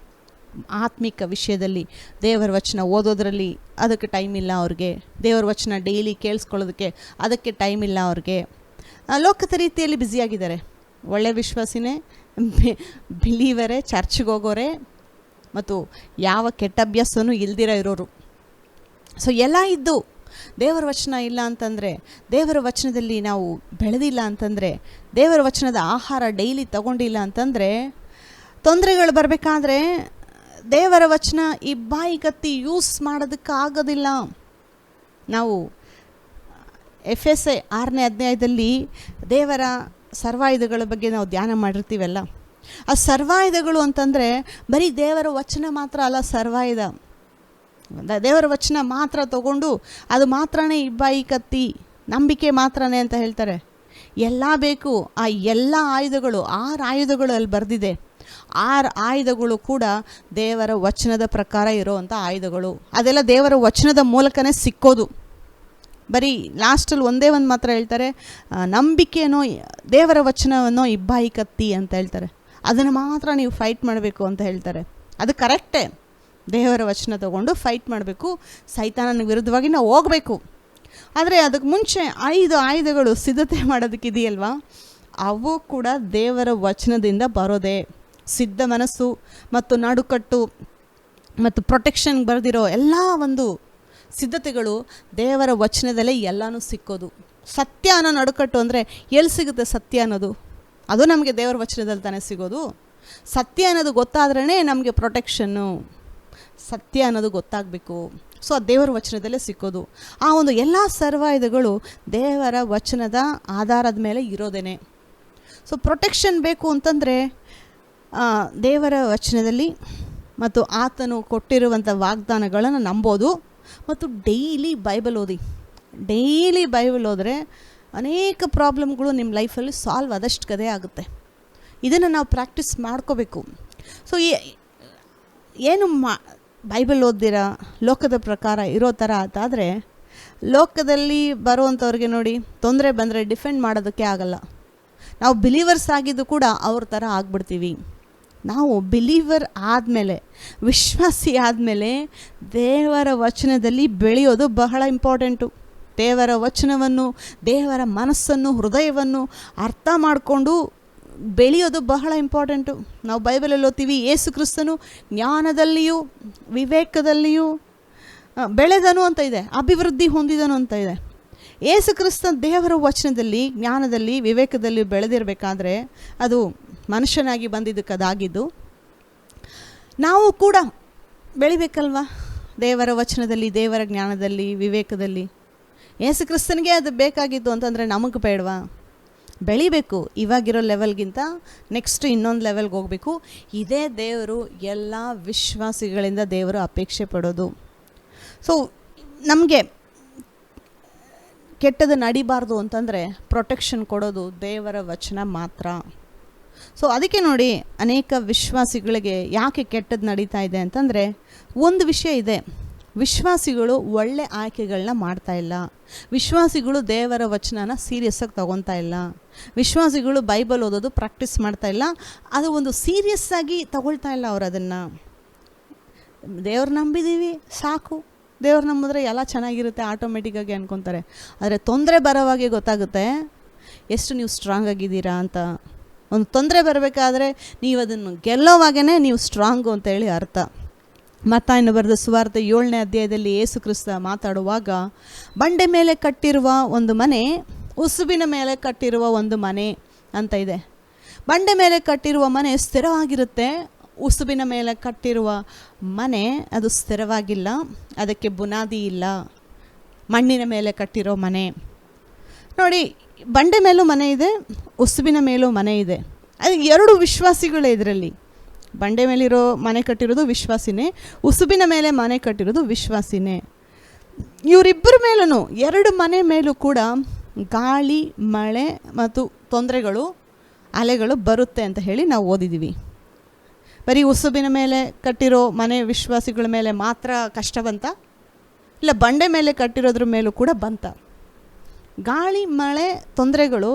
ಆತ್ಮಿಕ ವಿಷಯದಲ್ಲಿ ದೇವರ ವಚನ ಓದೋದ್ರಲ್ಲಿ ಅದಕ್ಕೆ ಟೈಮ್ ಇಲ್ಲ ಅವ್ರಿಗೆ, ದೇವರ ವಚನ ಡೈಲಿ ಕೇಳಿಸ್ಕೊಳ್ಳೋದಕ್ಕೆ ಅದಕ್ಕೆ ಟೈಮ್ ಇಲ್ಲ ಅವ್ರಿಗೆ. ಲೋಕದ ರೀತಿಯಲ್ಲಿ ಬ್ಯುಸಿಯಾಗಿದ್ದಾರೆ. ಒಳ್ಳೆ ವಿಶ್ವಾಸಿನೇ, ಬಿಲೀವರೇ, ಚರ್ಚ್ಗೆ ಹೋಗೋರೆ, ಮತ್ತು ಯಾವ ಕೆಟ್ಟ ಅಭ್ಯಾಸನೂ ಇಲ್ದಿರ ಇರೋರು. ಸೊ ಎಲ್ಲ ಇದ್ದು ದೇವರ ವಚನ ಇಲ್ಲ ಅಂತಂದರೆ, ದೇವರ ವಚನದಲ್ಲಿ ನಾವು ಬೆಳೆದಿಲ್ಲ ಅಂತಂದರೆ, ದೇವರ ವಚನದ ಆಹಾರ ಡೈಲಿ ತಗೊಂಡಿಲ್ಲ ಅಂತಂದರೆ, ತೊಂದರೆಗಳು ಬರಬೇಕಾದ್ರೆ ದೇವರ ವಚನ ಈ ಬಾಯಿ ಕತ್ತಿ ಯೂಸ್ ಮಾಡೋದಕ್ಕಾಗೋದಿಲ್ಲ. ನಾವು FSA 6ನೇ ಅಧ್ಯಾಯದಲ್ಲಿ ದೇವರ ಸರ್ವಾಯುಧಗಳ ಬಗ್ಗೆ ನಾವು ಧ್ಯಾನ ಮಾಡಿರ್ತೀವಲ್ಲ, ಆ ಸರ್ವಾಯುಧಗಳು ಅಂತಂದರೆ ಬರೀ ದೇವರ ವಚನ ಮಾತ್ರ ಅಲ್ಲ. ಸರ್ವಾಯುಧ ದೇವರ ವಚನ ಮಾತ್ರ ತಗೊಂಡು ಅದು ಮಾತ್ರನೇ ಇಬ್ಬಾಯಿ ಕತ್ತಿ, ನಂಬಿಕೆ ಮಾತ್ರನೇ ಅಂತ ಹೇಳ್ತಾರೆ. ಎಲ್ಲ ಬೇಕು. ಆ ಎಲ್ಲ ಆಯುಧಗಳು, 6 ಆಯುಧಗಳು ಅಲ್ಲಿ ಬರೆದಿದೆ. 6 ಆಯುಧಗಳು ಕೂಡ ದೇವರ ವಚನದ ಪ್ರಕಾರ ಇರೋವಂಥ ಆಯುಧಗಳು. ಅದೆಲ್ಲ ದೇವರ ವಚನದ ಮೂಲಕನೇ ಸಿಕ್ಕೋದು. ಬರೀ ಲಾಸ್ಟಲ್ಲಿ ಒಂದೇ ಒಂದು ಮಾತ್ರ ಹೇಳ್ತಾರೆ, ನಂಬಿಕೆನೋ ದೇವರ ವಚನವನ್ನೋ ಇಬ್ಬಾಯಿ ಕತ್ತಿ ಅಂತ ಹೇಳ್ತಾರೆ. ಅದನ್ನು ಮಾತ್ರ ನೀವು ಫೈಟ್ ಮಾಡಬೇಕು ಅಂತ ಹೇಳ್ತಾರೆ. ಅದು ಕರೆಕ್ಟೇ. ದೇವರ ವಚನ ತಗೊಂಡು ಫೈಟ್ ಮಾಡಬೇಕು, ಸೈತಾನನ ವಿರುದ್ಧವಾಗಿ ನಾವು ಹೋಗಬೇಕು. ಆದರೆ ಅದಕ್ಕೆ ಮುಂಚೆ 5 ಆಯುಧಗಳು ಸಿದ್ಧತೆ ಮಾಡೋದಕ್ಕಿದೆಯಲ್ವಾ, ಅವು ಕೂಡ ದೇವರ ವಚನದಿಂದ ಬರೋದೇ. ಸಿದ್ಧ ಮನಸ್ಸು ಮತ್ತು ನಡುಕಟ್ಟು ಮತ್ತು ಪ್ರೊಟೆಕ್ಷನ್ ಬರೆದಿರೋ ಎಲ್ಲ ಒಂದು ಸಿದ್ಧತೆಗಳು ದೇವರ ವಚನದಲ್ಲೇ ಎಲ್ಲನೂ ಸಿಕ್ಕೋದು. ಸತ್ಯ ಅನ್ನೋ ನಡುಕಟ್ಟು ಅಂದರೆ ಎಲ್ಲಿ ಸಿಗುತ್ತೆ ಸತ್ಯ ಅನ್ನೋದು? ಅದು ನಮಗೆ ದೇವರ ವಚನದಲ್ಲಿ ತಾನೇ ಸಿಗೋದು. ಸತ್ಯ ಅನ್ನೋದು ಗೊತ್ತಾದ್ರೇ ನಮಗೆ ಪ್ರೊಟೆಕ್ಷನ್ನು. ಸತ್ಯ ಅನ್ನೋದು ಗೊತ್ತಾಗಬೇಕು. ಸೊ ಅದು ದೇವರ ವಚನದಲ್ಲೇ ಸಿಕ್ಕೋದು. ಆ ಒಂದು ಎಲ್ಲ ಸರ್ವಾಯುಧಗಳು ದೇವರ ವಚನದ ಆಧಾರದ ಮೇಲೆ ಇರೋದೇನೆ. ಸೊ ಪ್ರೊಟೆಕ್ಷನ್ ಬೇಕು ಅಂತಂದರೆ ದೇವರ ವಚನದಲ್ಲಿ ಮತ್ತು ಆತನು ಕೊಟ್ಟಿರುವಂಥ ವಾಗ್ದಾನಗಳನ್ನು ನಂಬೋದು, ಮತ್ತು ಡೈಲಿ ಬೈಬಲ್ ಓದಿ. ಡೈಲಿ ಬೈಬಲ್ ಓದಿದ್ರೆ ಅನೇಕ ಪ್ರಾಬ್ಲಮ್ಗಳು ನಿಮ್ಮ ಲೈಫಲ್ಲಿ ಸಾಲ್ವ್ ಆದಷ್ಟು ಕದೇ ಆಗುತ್ತೆ. ಇದನ್ನು ನಾವು ಪ್ರಾಕ್ಟೀಸ್ ಮಾಡ್ಕೋಬೇಕು. ಸೊ ಏನು ಬೈಬಲ್ ಓದ್ದಿರ ಲೋಕದ ಪ್ರಕಾರ ಇರೋ ಥರ ಅಂತಾದರೆ, ಲೋಕದಲ್ಲಿ ಬರುವಂಥವ್ರಿಗೆ ನೋಡಿ, ತೊಂದರೆ ಬಂದರೆ ಡಿಫೆಂಡ್ ಮಾಡೋದಕ್ಕೆ ಆಗಲ್ಲ. ನಾವು ಬಿಲೀವರ್ಸ್ ಆಗಿದ್ದು ಕೂಡ ಅವ್ರ ಥರ ಆಗ್ಬಿಡ್ತೀವಿ. ನಾವು ಬಿಲೀವರ್ ಆದಮೇಲೆ, ವಿಶ್ವಾಸಿ ಆದಮೇಲೆ ದೇವರ ವಚನದಲ್ಲಿ ಬೆಳೆಯೋದು ಬಹಳ ಇಂಪಾರ್ಟೆಂಟು. ದೇವರ ವಚನವನ್ನು, ದೇವರ ಮನಸ್ಸನ್ನು, ಹೃದಯವನ್ನು ಅರ್ಥ ಮಾಡಿಕೊಂಡು ಬೆಳೆಯೋದು ಬಹಳ ಇಂಪಾರ್ಟೆಂಟು. ನಾವು ಬೈಬಲಲ್ಲಿ ಓದ್ತೀವಿ, ಯೇಸು ಕ್ರಿಸ್ತನು ಜ್ಞಾನದಲ್ಲಿಯೂ ವಿವೇಕದಲ್ಲಿಯೂ ಬೆಳೆದನು ಅಂತ ಇದೆ, ಅಭಿವೃದ್ಧಿ ಹೊಂದಿದನು ಅಂತ ಇದೆ. ಯೇಸು ಕ್ರಿಸ್ತ ದೇವರ ವಚನದಲ್ಲಿ, ಜ್ಞಾನದಲ್ಲಿ, ವಿವೇಕದಲ್ಲಿ ಬೆಳೆದಿರಬೇಕಾದ್ರೆ ಅದು ಮನುಷ್ಯನಾಗಿ ಬಂದಿದ್ದಕ್ಕೆ ಅದಾಗಿದ್ದು. ನಾವು ಕೂಡ ಬೆಳಿಬೇಕಲ್ವ ದೇವರ ವಚನದಲ್ಲಿ, ದೇವರ ಜ್ಞಾನದಲ್ಲಿ, ವಿವೇಕದಲ್ಲಿ. ಯೇಸು ಕ್ರಿಸ್ತನಿಗೆ ಅದು ಬೇಕಾಗಿತ್ತು ಅಂತಂದರೆ ನಮಗೆ ಬೇಡವಾ? ಬೆಳಿಬೇಕು. ಇವಾಗಿರೋ ಲೆವೆಲ್ಗಿಂತ ನೆಕ್ಸ್ಟ್ ಇನ್ನೊಂದು ಲೆವೆಲ್ಗೆ ಹೋಗಬೇಕು. ಇದೇ ದೇವರು ಎಲ್ಲ ವಿಶ್ವಾಸಿಗಳಿಂದ ದೇವರು ಅಪೇಕ್ಷೆ ಪಡೋದು. ಸೊ ನಮಗೆ ಕೆಟ್ಟದ್ದು ನಡಿಬಾರ್ದು ಅಂತಂದರೆ ಪ್ರೊಟೆಕ್ಷನ್ ಕೊಡೋದು ದೇವರ ವಚನ ಮಾತ್ರ. ಸೊ ಅದಕ್ಕೆ ನೋಡಿ, ಅನೇಕ ವಿಶ್ವಾಸಿಗಳಿಗೆ ಯಾಕೆ ಕೆಟ್ಟದ್ದು ನಡೀತಾ ಇದೆ ಅಂತಂದರೆ, ಒಂದು ವಿಷಯ ಇದೆ, ವಿಶ್ವಾಸಿಗಳು ಒಳ್ಳೆ ಆಯ್ಕೆಗಳನ್ನ ಮಾಡ್ತಾ ಇಲ್ಲ. ವಿಶ್ವಾಸಿಗಳು ದೇವರ ವಚನನ ಸೀರಿಯಸ್ಸಾಗಿ ತಗೊತಾ ಇಲ್ಲ. ವಿಶ್ವಾಸಿಗಳು ಬೈಬಲ್ ಓದೋದು ಪ್ರಾಕ್ಟೀಸ್ ಮಾಡ್ತಾ ಇಲ್ಲ. ಅದು ಒಂದು ಸೀರಿಯಸ್ಸಾಗಿ ತಗೊಳ್ತಾ ಇಲ್ಲ. ಅವರು ಅದನ್ನು ದೇವ್ರು ನಂಬಿದ್ದೀವಿ ಸಾಕು, ದೇವ್ರು ನಂಬಿದ್ರೆ ಎಲ್ಲ ಚೆನ್ನಾಗಿರುತ್ತೆ ಆಟೋಮೆಟಿಕ್ಕಾಗಿ ಅನ್ಕೊತಾರೆ. ಆದರೆ ತೊಂದರೆ ಬರೋವಾಗೆ ಗೊತ್ತಾಗುತ್ತೆ ಎಷ್ಟು ನೀವು ಸ್ಟ್ರಾಂಗ್ ಆಗಿದ್ದೀರಾ ಅಂತ. ಒಂದು ತೊಂದರೆ ಬರಬೇಕಾದ್ರೆ ನೀವು ಅದನ್ನು ಗೆಲ್ಲೋವಾಗೇ ನೀವು ಸ್ಟ್ರಾಂಗು ಅಂತೇಳಿ ಅರ್ಥ. ಮತ್ತಾಯನು ಬರೆದ ಸುವಾರ್ತೆ 7ನೇ ಅಧ್ಯಾಯದಲ್ಲಿ ಯೇಸು ಕ್ರಿಸ್ತ ಮಾತಾಡುವಾಗ ಬಂಡೆ ಮೇಲೆ ಕಟ್ಟಿರುವ ಒಂದು ಮನೆ, ಉಸುಬಿನ ಮೇಲೆ ಕಟ್ಟಿರುವ ಒಂದು ಮನೆ ಅಂತ ಇದೆ. ಬಂಡೆ ಮೇಲೆ ಕಟ್ಟಿರುವ ಮನೆ ಸ್ಥಿರವಾಗಿರುತ್ತೆ, ಉಸುಬಿನ ಮೇಲೆ ಕಟ್ಟಿರುವ ಮನೆ ಅದು ಸ್ಥಿರವಾಗಿಲ್ಲ, ಅದಕ್ಕೆ ಬುನಾದಿ ಇಲ್ಲ. ಮಣ್ಣಿನ ಮೇಲೆ ಕಟ್ಟಿರೋ ಮನೆ ನೋಡಿ, ಬಂಡೆ ಮೇಲೂ ಮನೆ ಇದೆ, ಉಸುಬಿನ ಮೇಲೂ ಮನೆ ಇದೆ. ಅದು ಎರಡು ವಿಶ್ವಾಸಿಗಳೇ ಇದರಲ್ಲಿ. ಬಂಡೆ ಮೇಲಿರೋ ಮನೆ ಕಟ್ಟಿರೋದು ವಿಶ್ವಾಸಿನೇ, ಉಸುಬಿನ ಮೇಲೆ ಮನೆ ಕಟ್ಟಿರೋದು ವಿಶ್ವಾಸಿನೇ. ಇವರಿಬ್ಬರ ಮೇಲೂ, ಎರಡು ಮನೆ ಮೇಲೂ ಕೂಡ ಗಾಳಿ, ಮಳೆ ಮತ್ತು ತೊಂದರೆಗಳು, ಅಲೆಗಳು ಬರುತ್ತೆ ಅಂತ ಹೇಳಿ ನಾವು ಓದಿದ್ದೀವಿ. ಬರೀ ಉಸುಬಿನ ಮೇಲೆ ಕಟ್ಟಿರೋ ಮನೆ ವಿಶ್ವಾಸಿಗಳ ಮೇಲೆ ಮಾತ್ರ ಕಷ್ಟ ಬಂತ? ಇಲ್ಲ, ಬಂಡೆ ಮೇಲೆ ಕಟ್ಟಿರೋದ್ರ ಮೇಲೂ ಕೂಡ ಬಂತ. ಗಾಳಿ, ಮಳೆ, ತೊಂದರೆಗಳು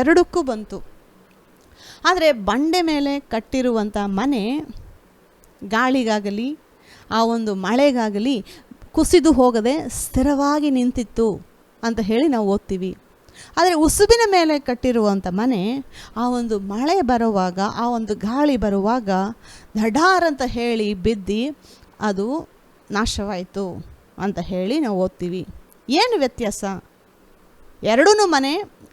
ಎರಡಕ್ಕೂ ಬಂತು. ಆದರೆ ಬಂಡೆ ಮೇಲೆ ಕಟ್ಟಿರುವಂಥ ಮನೆ ಗಾಳಿಗಾಗಲಿ ಆ ಒಂದು ಮಳೆಗಾಗಲಿ ಕುಸಿದು ಹೋಗದೆ ಸ್ಥಿರವಾಗಿ ನಿಂತಿತ್ತು ಅಂತ ಹೇಳಿ ನಾವು ಓದ್ತೀವಿ. ಆದರೆ ಉಸುಬಿನ ಮೇಲೆ ಕಟ್ಟಿರುವಂಥ ಮನೆ ಆ ಒಂದು ಮಳೆ ಬರುವಾಗ, ಆ ಒಂದು ಗಾಳಿ ಬರುವಾಗ ಧಡಾರ್ ಅಂತ ಹೇಳಿ ಬಿದ್ದು ಅದು ನಾಶವಾಯಿತು ಅಂತ ಹೇಳಿ ನಾವು ಓದ್ತೀವಿ. ಏನು ವ್ಯತ್ಯಾಸ? ಎರಡೂ ಮನೆ,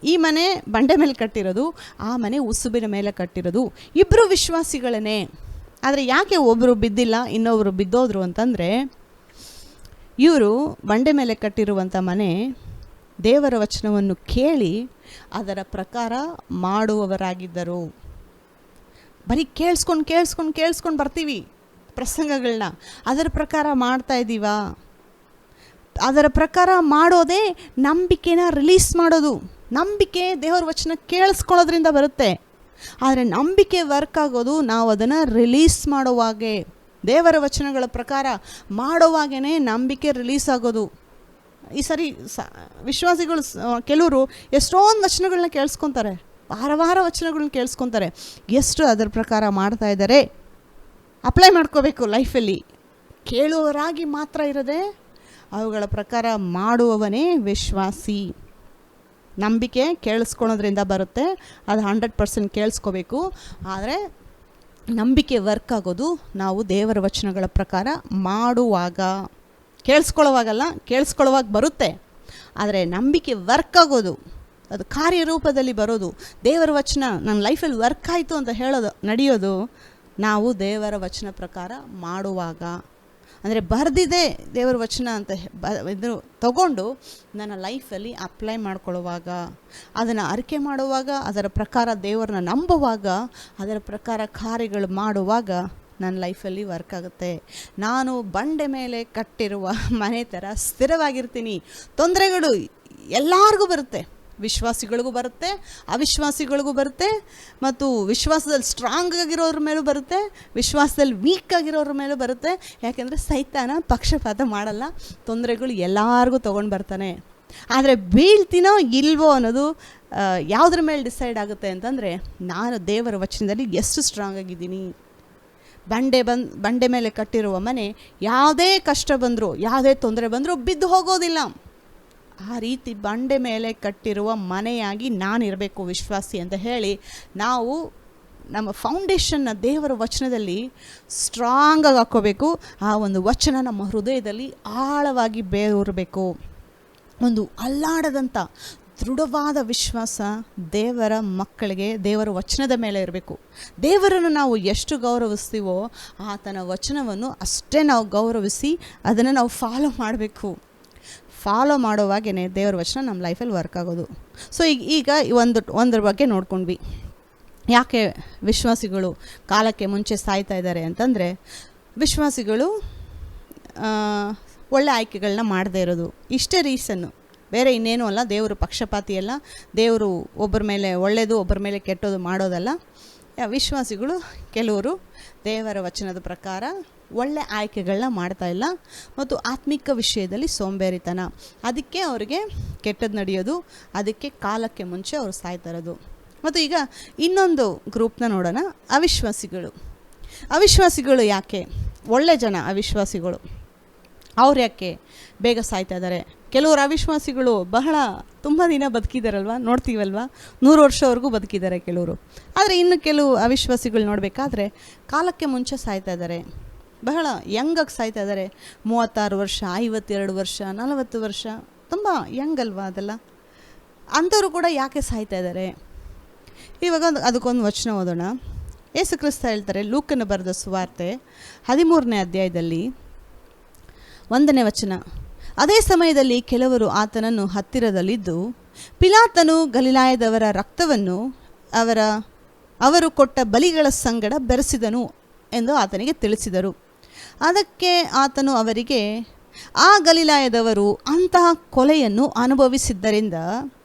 ಈ ಮನೆ ಬಂಡೆ ಮೇಲೆ ಕಟ್ಟಿರೋದು, ಆ ಮನೆ ಉಸುಬಿನ ಮೇಲೆ ಕಟ್ಟಿರೋದು, ಇಬ್ಬರು ವಿಶ್ವಾಸಿಗಳೇ. ಆದರೆ ಯಾಕೆ ಒಬ್ಬರು ಬಿದ್ದಿಲ್ಲ, ಇನ್ನೊಬ್ಬರು ಬಿದ್ದೋದ್ರು ಅಂತಂದರೆ, ಇವರು ಬಂಡೆ ಮೇಲೆ ಕಟ್ಟಿರುವಂಥ ಮನೆ ದೇವರ ವಚನವನ್ನು ಕೇಳಿ ಅದರ ಪ್ರಕಾರ ಮಾಡುವವರಾಗಿದ್ದರು. ಬರೀ ಕೇಳಿಸ್ಕೊಂಡು ಬರ್ತೀವಿ ಪ್ರಸಂಗಗಳನ್ನ, ಅದರ ಪ್ರಕಾರ ಮಾಡ್ತಾ ಇದ್ದೀವಾ? ಅದರ ಪ್ರಕಾರ ಮಾಡೋದೇ ನಂಬಿಕೆನ ರಿಲೀಸ್ ಮಾಡೋದು. ನಂಬಿಕೆ ದೇವರ ವಚನ ಕೇಳಿಸ್ಕೊಳ್ಳೋದ್ರಿಂದ ಬರುತ್ತೆ. ಆದರೆ ನಂಬಿಕೆ ವರ್ಕ್ ಆಗೋದು ನಾವು ಅದನ್ನು ರಿಲೀಸ್ ಮಾಡುವಾಗೆ, ದೇವರ ವಚನಗಳ ಪ್ರಕಾರ ಮಾಡುವಾಗೇ ನಂಬಿಕೆ ರಿಲೀಸ್ ಆಗೋದು. ಈ ಸರಿ ವಿಶ್ವಾಸಿಗಳು ಕೆಲವರು ಎಷ್ಟೊಂದು ವಚನಗಳನ್ನ ಕೇಳಿಸ್ಕೊತಾರೆ, ವಾರ ವಚನಗಳನ್ನ ಕೇಳಿಸ್ಕೊತಾರೆ. ಎಷ್ಟು ಅದರ ಪ್ರಕಾರ ಮಾಡ್ತಾ ಇದ್ದಾರೆ ಅಪ್ಲೈ ಮಾಡ್ಕೋಬೇಕು ಲೈಫಲ್ಲಿ. ಕೇಳುವವರಾಗಿ ಮಾತ್ರ ಇರದೆ ಅವುಗಳ ಪ್ರಕಾರ ಮಾಡುವವನೇ ವಿಶ್ವಾಸಿ. ನಂಬಿಕೆ ಕೇಳಿಸ್ಕೊಳೋದ್ರಿಂದ ಬರುತ್ತೆ, ಅದು 100% ಕೇಳಿಸ್ಕೋಬೇಕು. ಆದರೆ ನಂಬಿಕೆ ವರ್ಕ್ ಆಗೋದು ನಾವು ದೇವರ ವಚನಗಳ ಪ್ರಕಾರ ಮಾಡುವಾಗ. ಕೇಳಿಸ್ಕೊಳ್ಳೋವಾಗಲ್ಲ, ಕೇಳಿಸ್ಕೊಳ್ಳೋವಾಗ ಬರುತ್ತೆ. ಆದರೆ ನಂಬಿಕೆ ವರ್ಕ್ ಆಗೋದು, ಅದು ಕಾರ್ಯರೂಪದಲ್ಲಿ ಬರೋದು, ದೇವರ ವಚನ ನನ್ನ ಲೈಫಲ್ಲಿ ವರ್ಕ್ ಆಯಿತು ಅಂತ ಹೇಳೋದು, ನಡೆಯೋದು ನಾವು ದೇವರ ವಚನ ಪ್ರಕಾರ ಮಾಡುವಾಗ. ಅಂದರೆ ಬರೆದಿದೆ ದೇವರ ವಚನ ಅಂತ ಇದು ತಗೊಂಡು ನನ್ನ ಲೈಫಲ್ಲಿ ಅಪ್ಲೈ ಮಾಡ್ಕೊಳ್ಳುವಾಗ, ಅದನ್ನು ಅರಿಕೆ ಮಾಡುವಾಗ, ಅದರ ಪ್ರಕಾರ ದೇವರನ್ನ ನಂಬುವಾಗ, ಅದರ ಪ್ರಕಾರ ಕಾರ್ಯಗಳು ಮಾಡುವಾಗ ನನ್ನ ಲೈಫಲ್ಲಿ ವರ್ಕ್ ಆಗುತ್ತೆ. ನಾನು ಬಂಡೆ ಮೇಲೆ ಕಟ್ಟಿರುವ ಮನೆ ಥರ ಸ್ಥಿರವಾಗಿರ್ತೀನಿ. ತೊಂದರೆಗಳು ಎಲ್ಲರಿಗೂ ಬರುತ್ತೆ, ವಿಶ್ವಾಸಿಗಳಿಗೂ ಬರುತ್ತೆ, ಅವಿಶ್ವಾಸಿಗಳಿಗೂ ಬರುತ್ತೆ, ಮತ್ತು ವಿಶ್ವಾಸದಲ್ಲಿ ಸ್ಟ್ರಾಂಗ್ ಆಗಿರೋರ ಮೇಲೂ ಬರುತ್ತೆ, ವಿಶ್ವಾಸದಲ್ಲಿ ವೀಕ್ ಆಗಿರೋರ ಮೇಲೂ ಬರುತ್ತೆ. ಯಾಕೆಂದರೆ ಸೈತಾನ ಪಕ್ಷಪಾತ ಮಾಡಲ್ಲ, ತೊಂದರೆಗಳು ಎಲ್ಲರಿಗೂ ತೊಗೊಂಡು ಬರ್ತಾನೆ. ಆದರೆ ಬೀಳ್ತೀನೋ ಇಲ್ವೋ ಅನ್ನೋದು ಯಾವುದ್ರ ಮೇಲೆ ಡಿಸೈಡ್ ಆಗುತ್ತೆ ಅಂತಂದರೆ, ನಾನು ದೇವರ ವಚನದಲ್ಲಿ ಎಷ್ಟು ಸ್ಟ್ರಾಂಗ್ ಆಗಿದ್ದೀನಿ. ಬಂಡೆ ಮೇಲೆ ಕಟ್ಟಿರುವ ಮನೆ ಯಾವುದೇ ಕಷ್ಟ ಬಂದರೂ, ಯಾವುದೇ ತೊಂದರೆ ಬಂದರೂ ಬಿದ್ದು ಹೋಗೋದಿಲ್ಲ. ಆ ರೀತಿ ಬಂಡೆ ಮೇಲೆ ಕಟ್ಟಿರುವ ಮನೆಯಾಗಿ ನಾನಿರಬೇಕು ವಿಶ್ವಾಸಿ ಅಂತ ಹೇಳಿ ನಾವು ನಮ್ಮ ಫೌಂಡೇಶನ್ನ ದೇವರ ವಚನದಲ್ಲಿ ಸ್ಟ್ರಾಂಗಾಗಿ ಹಾಕ್ಕೋಬೇಕು. ಆ ಒಂದು ವಚನ ನಮ್ಮ ಹೃದಯದಲ್ಲಿ ಆಳವಾಗಿ ಬೇರೂರಬೇಕು. ಒಂದು ಅಲ್ಲಾಡದಂಥ ದೃಢವಾದ ವಿಶ್ವಾಸ ದೇವರ ಮಕ್ಕಳಿಗೆ ದೇವರ ವಚನದ ಮೇಲೆ ಇರಬೇಕು. ದೇವರನ್ನು ನಾವು ಎಷ್ಟು ಗೌರವಿಸ್ತೀವೋ ಆತನ ವಚನವನ್ನು ಅಷ್ಟೇ ನಾವು ಗೌರವಿಸಿ ಅದನ್ನು ನಾವು ಫಾಲೋ ಮಾಡಬೇಕು. ಫಾಲೋ ಮಾಡೋವಾಗೇ ದೇವರ ವಚನ ನಮ್ಮ ಲೈಫಲ್ಲಿ ವರ್ಕ್ ಆಗೋದು. ಸೊ ಈಗ ಒಂದ್ರ ಬಗ್ಗೆ ನೋಡ್ಕೊಂಡ್ವಿ. ಯಾಕೆ ವಿಶ್ವಾಸಿಗಳು ಕಾಲಕ್ಕೆ ಮುಂಚೆ ಸಾಯ್ತಾ ಇದ್ದಾರೆ ಅಂತಂದರೆ, ವಿಶ್ವಾಸಿಗಳು ಒಳ್ಳೆ ಆಯ್ಕೆಗಳನ್ನ ಮಾಡದೇ ಇರೋದು ಇಷ್ಟೇ ರೀಸನ್ನು, ಬೇರೆ ಇನ್ನೇನೂ ಅಲ್ಲ. ದೇವರು ಪಕ್ಷಪಾತಿ ಅಲ್ಲ, ದೇವರು ಒಬ್ಬರ ಮೇಲೆ ಒಳ್ಳೆಯದು ಒಬ್ಬರ ಮೇಲೆ ಕೆಟ್ಟೋದು ಮಾಡೋದಲ್ಲ. ವಿಶ್ವಾಸಿಗಳು ಕೆಲವರು ದೇವರ ವಚನದ ಪ್ರಕಾರ ಒಳ್ಳೆ ಆಯ್ಕೆಗಳನ್ನ ಮಾಡ್ತಾ ಇಲ್ಲ, ಮತ್ತು ಆತ್ಮಿಕ ವಿಷಯದಲ್ಲಿ ಸೋಂಬೇರಿತನ, ಅದಕ್ಕೆ ಅವರಿಗೆ ಕೆಟ್ಟದ್ದು ನಡೆಯೋದು, ಅದಕ್ಕೆ ಕಾಲಕ್ಕೆ ಮುಂಚೆ ಅವರು ಸಾಯ್ತಾ ಇರೋದು. ಮತ್ತು ಈಗ ಇನ್ನೊಂದು ಗ್ರೂಪ್ನ ನೋಡೋಣ, ಅವಿಶ್ವಾಸಿಗಳು ಯಾಕೆ ಒಳ್ಳೆ ಜನ ಅವಿಶ್ವಾಸಿಗಳು ಅವ್ರು ಯಾಕೆ ಬೇಗ ಸಾಯ್ತಾ ಇದ್ದಾರೆ? ಕೆಲವರು ಅವಿಶ್ವಾಸಿಗಳು ತುಂಬ ದಿನ ಬದುಕಿದಾರಲ್ವ, ನೋಡ್ತೀವಲ್ವ, 100 ವರ್ಷವರೆಗೂ ಬದುಕಿದ್ದಾರೆ ಕೆಲವರು. ಆದರೆ ಇನ್ನು ಕೆಲವು ಅವಿಶ್ವಾಸಿಗಳು ನೋಡಬೇಕಾದ್ರೆ ಕಾಲಕ್ಕೆ ಮುಂಚೆ ಸಾಯ್ತಾ ಇದ್ದಾರೆ. ಬಹಳ ಯಂಗಾಗಿ ಸಾಯ್ತಾ ಇದ್ದಾರೆ. 36 ವರ್ಷ, 52 ವರ್ಷ, 40 ವರ್ಷ, ತುಂಬ ಯಂಗ್ ಅಲ್ವಾ ಅದೆಲ್ಲ. ಅಂಥವರು ಕೂಡ ಯಾಕೆ ಸಾಯ್ತಾ ಇದ್ದಾರೆ? ಇವಾಗ ಅದಕ್ಕೊಂದು ವಚನ ಓದೋಣ. ಯೇಸು ಕ್ರಿಸ್ತ ಹೇಳ್ತಾರೆ, ಲೂಕನ ಬರೆದ ಸುವಾರ್ತೆ 13ನೇ ಅಧ್ಯಾಯದಲ್ಲಿ 1ನೇ ವಚನ. ಅದೇ ಸಮಯದಲ್ಲಿ ಕೆಲವರು ಆತನನ್ನು ಹತ್ತಿರದಲ್ಲಿದ್ದು, ಪಿಲಾತನು ಗಲಿಲಾಯದವರ ರಕ್ತವನ್ನು ಅವರು ಕೊಟ್ಟ ಬಲಿಗಳ ಸಂಗಡ ಬೆರೆಸಿದನು ಎಂದು ಆತನಿಗೆ ತಿಳಿಸಿದರು. ಅದಕ್ಕೆ ಆತನು ಅವರಿಗೆ, ಆ ಗಲಿಲಾಯದವರು ಅಂತಹ ಕೊಲೆಯನ್ನು ಅನುಭವಿಸಿದ್ದರಿಂದ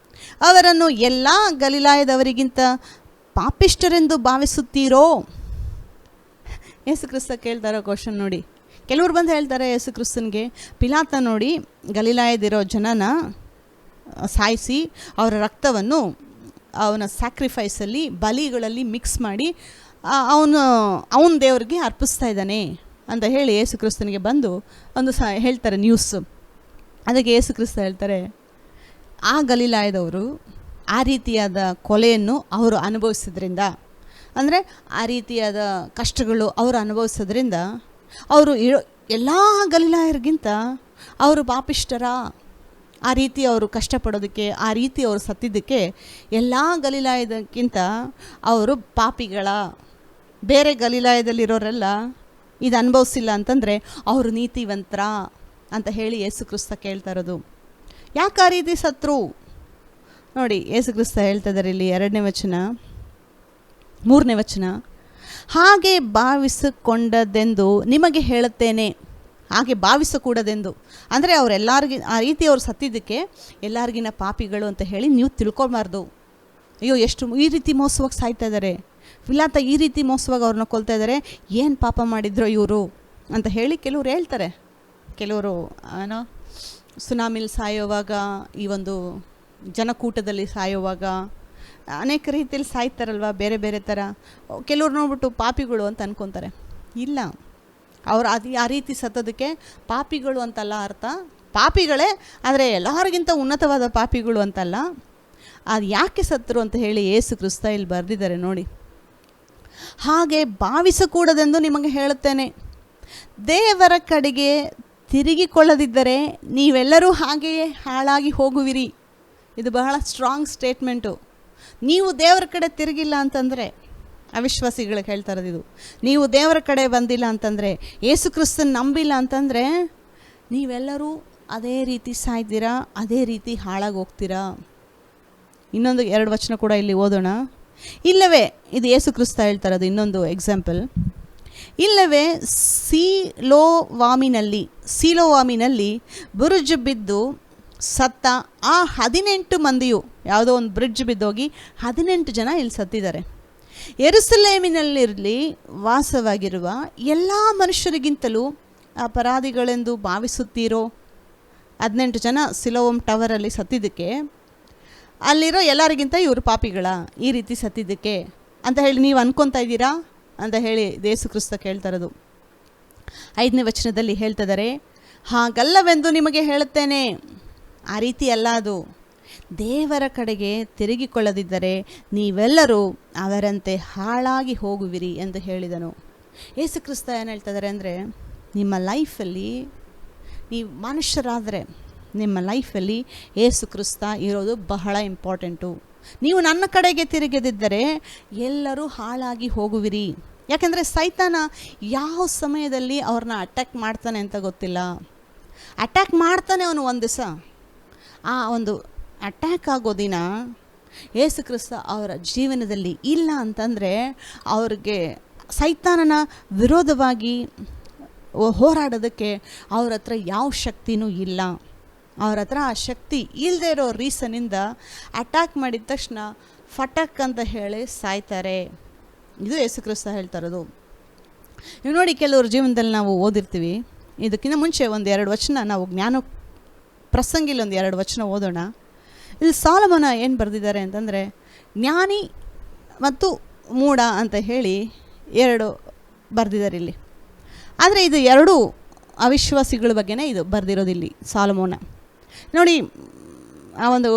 ಅವರನ್ನು ಎಲ್ಲ ಗಲಿಲಾಯದವರಿಗಿಂತ ಪಾಪಿಷ್ಠರೆಂದು ಭಾವಿಸುತ್ತೀರೋ? ಯೇಸು ಕ್ರಿಸ್ತ ಕೇಳ್ತಾರೋ ಕ್ವಶನ್ ನೋಡಿ. ಕೆಲವ್ರು ಬಂದು ಹೇಳ್ತಾರೆ ಯೇಸು ಕ್ರಿಸ್ತನಿಗೆ, ಪಿಲಾತ ನೋಡಿ ಗಲಿಲಾಯದಿರೋ ಜನನ ಸಾಯಿಸಿ ಅವರ ರಕ್ತವನ್ನು ಅವನ ಸ್ಯಾಕ್ರಿಫೈಸಲ್ಲಿ, ಬಲಿಗಳಲ್ಲಿ ಮಿಕ್ಸ್ ಮಾಡಿ ಅವನ ದೇವ್ರಿಗೆ ಅರ್ಪಿಸ್ತಾ ಇದ್ದಾನೆ ಅಂತ ಹೇಳಿ ಯೇಸು ಕ್ರಿಸ್ತನಿಗೆ ಬಂದು ಒಂದು ಹೇಳ್ತಾರೆ ನ್ಯೂಸ್. ಅದಕ್ಕೆ ಯೇಸು ಕ್ರಿಸ್ತ ಹೇಳ್ತಾರೆ, ಆ ಗಲಿಲಾಯದವರು ಆ ರೀತಿಯಾದ ಕೊಲೆಯನ್ನು ಅವರು ಅನುಭವಿಸೋದ್ರಿಂದ, ಅಂದರೆ ಆ ರೀತಿಯಾದ ಕಷ್ಟಗಳು ಅವರು ಅನುಭವಿಸೋದ್ರಿಂದ ಅವರು ಎಲ್ಲ ಗಲಿಲಾಯರಿಗಿಂತ ಅವರು ಪಾಪಿಷ್ಠರ. ಆ ರೀತಿ ಅವರು ಕಷ್ಟಪಡೋದಕ್ಕೆ, ಆ ರೀತಿ ಅವರು ಸತ್ತಿದ್ದಕ್ಕೆ ಎಲ್ಲ ಗಲಿಲಾಯದಕ್ಕಿಂತ ಅವರು ಪಾಪಿಗಳ. ಬೇರೆ ಗಲಿಲಾಯದಲ್ಲಿರೋರೆಲ್ಲ ಇದು ಅನುಭವಿಸಿಲ್ಲ ಅಂತಂದರೆ ಅವರು ನೀತಿವಂತರ ಅಂತ ಹೇಳಿ ಯೇಸು ಕ್ರಿಸ್ತ ಕೇಳ್ತಾ ಇರೋದು. ಯಾಕೆ ಆ ರೀತಿ ಸತ್ರು ನೋಡಿ. ಯೇಸು ಕ್ರಿಸ್ತ ಹೇಳ್ತಾ ಇದ್ದಾರೆ ಇಲ್ಲಿ 2ನೇ ವಚನ 3ನೇ ವಚನ. ಹಾಗೆ ಭಾವಿಸಿಕೊಂಡದೆಂದು ನಿಮಗೆ ಹೇಳುತ್ತೇನೆ. ಹಾಗೆ ಭಾವಿಸಕೂಡದೆಂದು ಅಂದರೆ ಆ ರೀತಿ ಅವ್ರು ಸತ್ತಿದ್ದಕ್ಕೆ ಎಲ್ಲರಿಗಿನ ಪಾಪಿಗಳು ಅಂತ ಹೇಳಿ ನೀವು ತಿಳ್ಕೊಬಾರ್ದು. ಅಯ್ಯೋ ಎಷ್ಟು ಈ ರೀತಿ ಮೋಸವಾಗಿ ಸಾಯ್ತಾ ಇದ್ದಾರೆ, ಪಿಲಾತ ಈ ರೀತಿ ಮೋಸವಾಗಿ ಅವ್ರನ್ನ ಕೊಲ್ತಾ ಇದ್ದಾರೆ, ಏನು ಪಾಪ ಮಾಡಿದ್ರು ಇವರು ಅಂತ ಹೇಳಿ ಕೆಲವ್ರು ಹೇಳ್ತಾರೆ. ಕೆಲವರು ಸುನಾಮಿಲಿ ಸಾಯೋವಾಗ, ಈ ಒಂದು ಜನಕೂಟದಲ್ಲಿ ಸಾಯೋವಾಗ ಅನೇಕ ರೀತಿಯಲ್ಲಿ ಸಾಯ್ತಾರಲ್ವ, ಬೇರೆ ಬೇರೆ ಥರ. ಕೆಲವ್ರು ನೋಡ್ಬಿಟ್ಟು ಪಾಪಿಗಳು ಅಂತ ಅನ್ಕೊತಾರೆ. ಇಲ್ಲ, ಅವ್ರು ಆ ರೀತಿ ಸತ್ತೋದಕ್ಕೆ ಪಾಪಿಗಳು ಅಂತಲ್ಲ ಅರ್ಥ. ಪಾಪಿಗಳೇ, ಆದರೆ ಎಲ್ಲರಿಗಿಂತ ಉನ್ನತವಾದ ಪಾಪಿಗಳು ಅಂತಲ್ಲ. ಅದು ಯಾಕೆ ಸತ್ತರು ಅಂತ ಹೇಳಿ ಯೇಸು ಕ್ರಿಸ್ತ ಇಲ್ಲಿ ಬರೆದಿದ್ದಾರೆ ನೋಡಿ. ಹಾಗೆ ಭಾವಿಸಕೂಡದೆಂದು ನಿಮಗೆ ಹೇಳುತ್ತೇನೆ, ದೇವರ ಕಡೆಗೆ ತಿರುಗಿಕೊಳ್ಳದಿದ್ದರೆ ನೀವೆಲ್ಲರೂ ಹಾಗೆಯೇ ಹಾಳಾಗಿ ಹೋಗುವಿರಿ. ಇದು ಬಹಳ ಸ್ಟ್ರಾಂಗ್ ಸ್ಟೇಟ್ಮೆಂಟು. ನೀವು ದೇವರ ಕಡೆ ತಿರುಗಿಲ್ಲ ಅಂತಂದರೆ, ಅವಿಶ್ವಾಸಿಗಳಿಗೆ ಹೇಳ್ತಾ ಇರೋದು ಇದು, ನೀವು ದೇವರ ಕಡೆ ಬಂದಿಲ್ಲ ಅಂತಂದರೆ, ಯೇಸು ಕ್ರಿಸ್ತನ ನಂಬಿಲ್ಲ ಅಂತಂದರೆ ನೀವೆಲ್ಲರೂ ಅದೇ ರೀತಿ ಸಾಯ್ತೀರಾ, ಅದೇ ರೀತಿ ಹಾಳಾಗಿ ಹೋಗ್ತೀರಾ. ಇನ್ನೊಂದು 2 ವಚನ ಕೂಡ ಇಲ್ಲಿ ಓದೋಣ. ಇಲ್ಲವೇ, ಇದು ಯೇಸು ಕ್ರಿಸ್ತ ಹೇಳ್ತಾ ಇರೋದು ಇನ್ನೊಂದು ಎಕ್ಸಾಂಪಲ್. ಇಲ್ಲವೇ ಸೀಲೋವಾಮಿನಲ್ಲಿ ಬುರುಜು ಬಿದ್ದು ಸತ್ತ ಆ 18 ಮಂದಿಯು, ಯಾವುದೋ ಒಂದು ಬ್ರಿಡ್ಜ್ ಬಿದ್ದೋಗಿ 18 ಜನ ಇಲ್ಲಿ ಸತ್ತಿದ್ದಾರೆ. ಯೆರೂಸಲೇಮಿನಲ್ಲಿರಲಿ ವಾಸವಾಗಿರುವ ಎಲ್ಲ ಮನುಷ್ಯರಿಗಿಂತಲೂ ಅಪರಾಧಿಗಳೆಂದು ಭಾವಿಸುತ್ತೀರೋ? 18 ಜನ ಸಿಲೋವಮ್ ಟವರಲ್ಲಿ ಸತ್ತಿದ್ದಕ್ಕೆ ಅಲ್ಲಿರೋ ಎಲ್ಲರಿಗಿಂತ ಇವರು ಪಾಪಿಗಳ, ಈ ರೀತಿ ಸತ್ತಿದ್ದಕ್ಕೆ ಅಂತ ಹೇಳಿ ನೀವು ಅನ್ಕೊತಾ ಇದ್ದೀರಾ ಅಂತ ಹೇಳಿ ಯೇಸು ಕ್ರಿಸ್ತ ಕೇಳ್ತಾ ಇರೋದು. 5ನೇ ವಚನದಲ್ಲಿ ಹೇಳ್ತಿದ್ದಾರೆ, ಹಾಗಲ್ಲವೆಂದು ನಿಮಗೆ ಹೇಳುತ್ತೇನೆ. ಆ ರೀತಿ ಅಲ್ಲ ಅದು. ದೇವರ ಕಡೆಗೆ ತಿರುಗಿಕೊಳ್ಳದಿದ್ದರೆ ನೀವೆಲ್ಲರೂ ಅವರಂತೆ ಹಾಳಾಗಿ ಹೋಗುವಿರಿ ಎಂದು ಹೇಳಿದನು. ಯೇಸು ಕ್ರಿಸ್ತ ಏನು ಹೇಳ್ತಿದ್ದಾರೆ ಅಂದರೆ, ನಿಮ್ಮ ಲೈಫಲ್ಲಿ ನೀವು ಮನುಷ್ಯರಾದರೆ ನಿಮ್ಮ ಲೈಫಲ್ಲಿ ಯೇಸು ಕ್ರಿಸ್ತ ಇರೋದು ಬಹಳ ಇಂಪಾರ್ಟೆಂಟು. ನೀವು ನನ್ನ ಕಡೆಗೆ ತಿರುಗದಿದ್ದರೆ ಎಲ್ಲರೂ ಹಾಳಾಗಿ ಹೋಗುವಿರಿ. ಯಾಕೆಂದರೆ ಸೈತಾನ ಯಾವ ಸಮಯದಲ್ಲಿ ಅವ್ರನ್ನ ಅಟ್ಯಾಕ್ ಮಾಡ್ತಾನೆ ಅಂತ ಗೊತ್ತಿಲ್ಲ. ಅಟ್ಯಾಕ್ ಮಾಡ್ತಾನೆ ಅವನು ಒಂದು ದಿವಸ. ಆ ಒಂದು ಅಟ್ಯಾಕ್ ಆಗೋ ದಿನ ಯೇಸು ಕ್ರಿಸ್ತ ಅವರ ಜೀವನದಲ್ಲಿ ಇಲ್ಲ ಅಂತಂದರೆ ಅವ್ರಿಗೆ ಸೈತಾನನ ವಿರೋಧವಾಗಿ ಹೋರಾಡೋದಕ್ಕೆ ಅವ್ರ ಹತ್ರ ಯಾವ ಶಕ್ತಿನೂ ಇಲ್ಲ. ಅವ್ರ ಹತ್ರ ಆ ಶಕ್ತಿ ಇಲ್ಲದೆ ಇರೋ ರೀಸನಿಂದ ಅಟ್ಯಾಕ್ ಮಾಡಿದ ತಕ್ಷಣ ಫಟಕ್ ಅಂತ ಹೇಳಿ ಸಾಯ್ತಾರೆ. ಇದು ಯೇಸು ಕ್ರಿಸ್ತ ಹೇಳ್ತಾ ಇರೋದು. ನೀವು ನೋಡಿ, ಕೆಲವ್ರ ಜೀವನದಲ್ಲಿ ನಾವು ಓದಿರ್ತೀವಿ. ಇದಕ್ಕಿಂತ ಮುಂಚೆ 1-2 ವಚನ ನಾವು ಜ್ಞಾನ ಪ್ರಸಂಗಿಲಿ 1-2 ವಚನ ಓದೋಣ. ಇಲ್ಲಿ ಸಾಲಮೋನ ಏನು ಬರೆದಿದ್ದಾರೆ ಅಂತಂದರೆ, ಜ್ಞಾನಿ ಮತ್ತು ಮೂಢ ಅಂತ ಹೇಳಿ 2 ಬರೆದಿದ್ದಾರೆ ಇಲ್ಲಿ. ಆದರೆ ಇದು 2 ಅವಿಶ್ವಾಸಿಗಳ ಬಗ್ಗೆನೇ ಇದು ಬರೆದಿರೋದಿಲ್ಲಿ ಸಾಲಮೋನ. ನೋಡಿ, ಆ ಒಂದು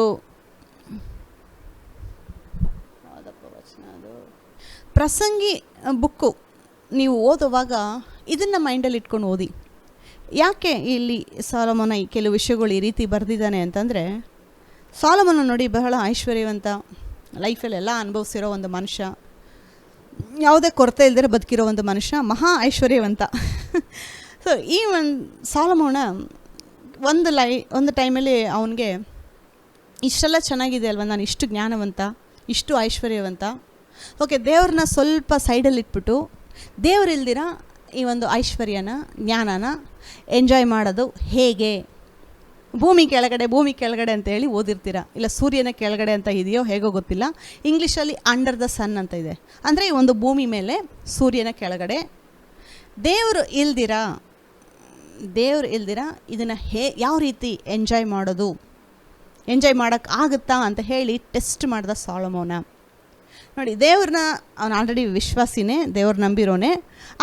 ಪ್ರಸಂಗಿ ಬುಕ್ಕು ನೀವು ಓದುವಾಗ ಇದನ್ನು ಮೈಂಡಲ್ಲಿ ಇಟ್ಕೊಂಡು ಓದಿ. ಯಾಕೆ ಇಲ್ಲಿ ಸಾಲಮೋನ ಈ ಕೆಲವು ವಿಷಯಗಳು ಈ ರೀತಿ ಬರೆದಿದ್ದಾನೆ ಅಂತಂದರೆ, ಸಾಲಮೋನ ನೋಡಿ ಬಹಳ ಐಶ್ವರ್ಯವಂತ, ಲೈಫಲ್ಲೆಲ್ಲ ಅನುಭವಿಸಿರೋ ಒಂದು ಮನುಷ್ಯ, ಯಾವುದೇ ಕೊರತೆ ಇಲ್ಲದೆ ಬದುಕಿರೋ ಒಂದು ಮನುಷ್ಯ, ಮಹಾ ಐಶ್ವರ್ಯವಂತ. ಸೊ ಈ ಒಂದು ಸಾಲಮೋನ ಒಂದು ಟೈಮಲ್ಲಿ ಅವನಿಗೆ ಇಷ್ಟೆಲ್ಲ ಚೆನ್ನಾಗಿದೆ ಅಲ್ವ, ನಾನು ಇಷ್ಟು ಜ್ಞಾನವಂತ, ಇಷ್ಟು ಐಶ್ವರ್ಯವಂತ, ಓಕೆ ದೇವ್ರನ್ನ ಸ್ವಲ್ಪ ಸೈಡಲ್ಲಿ ಇಟ್ಬಿಟ್ಟು ದೇವರಿಲ್ದಿರ ಈ ಒಂದು ಐಶ್ವರ್ಯನ ಜ್ಞಾನನ ಎಂಜಾಯ್ ಮಾಡೋದು ಹೇಗೆ, ಭೂಮಿ ಕೆಳಗಡೆ ಅಂತೇಳಿ ಓದಿರ್ತೀರ, ಇಲ್ಲ ಸೂರ್ಯನ ಕೆಳಗಡೆ ಅಂತ ಇದೆಯೋ ಹೇಗೋ ಗೊತ್ತಿಲ್ಲ, ಇಂಗ್ಲೀಷಲ್ಲಿ ಅಂಡರ್ ದ ಸನ್ ಅಂತ ಇದೆ, ಅಂದರೆ ಈ ಒಂದು ಭೂಮಿ ಮೇಲೆ ಸೂರ್ಯನ ಕೆಳಗಡೆ ದೇವರು ಇಲ್ದಿರ ಇದನ್ನು ಯಾವ ರೀತಿ ಎಂಜಾಯ್ ಮಾಡೋಕ್ಕೆ ಆಗುತ್ತಾ ಅಂತ ಹೇಳಿ ಟೆಸ್ಟ್ ಮಾಡ್ದ ಸಾಲಮೋನ. ನೋಡಿ, ದೇವ್ರನ್ನ ಅವನು ಆಲ್ರೆಡಿ ವಿಶ್ವಾಸಿನೇ, ದೇವ್ರು ನಂಬಿರೋನೆ,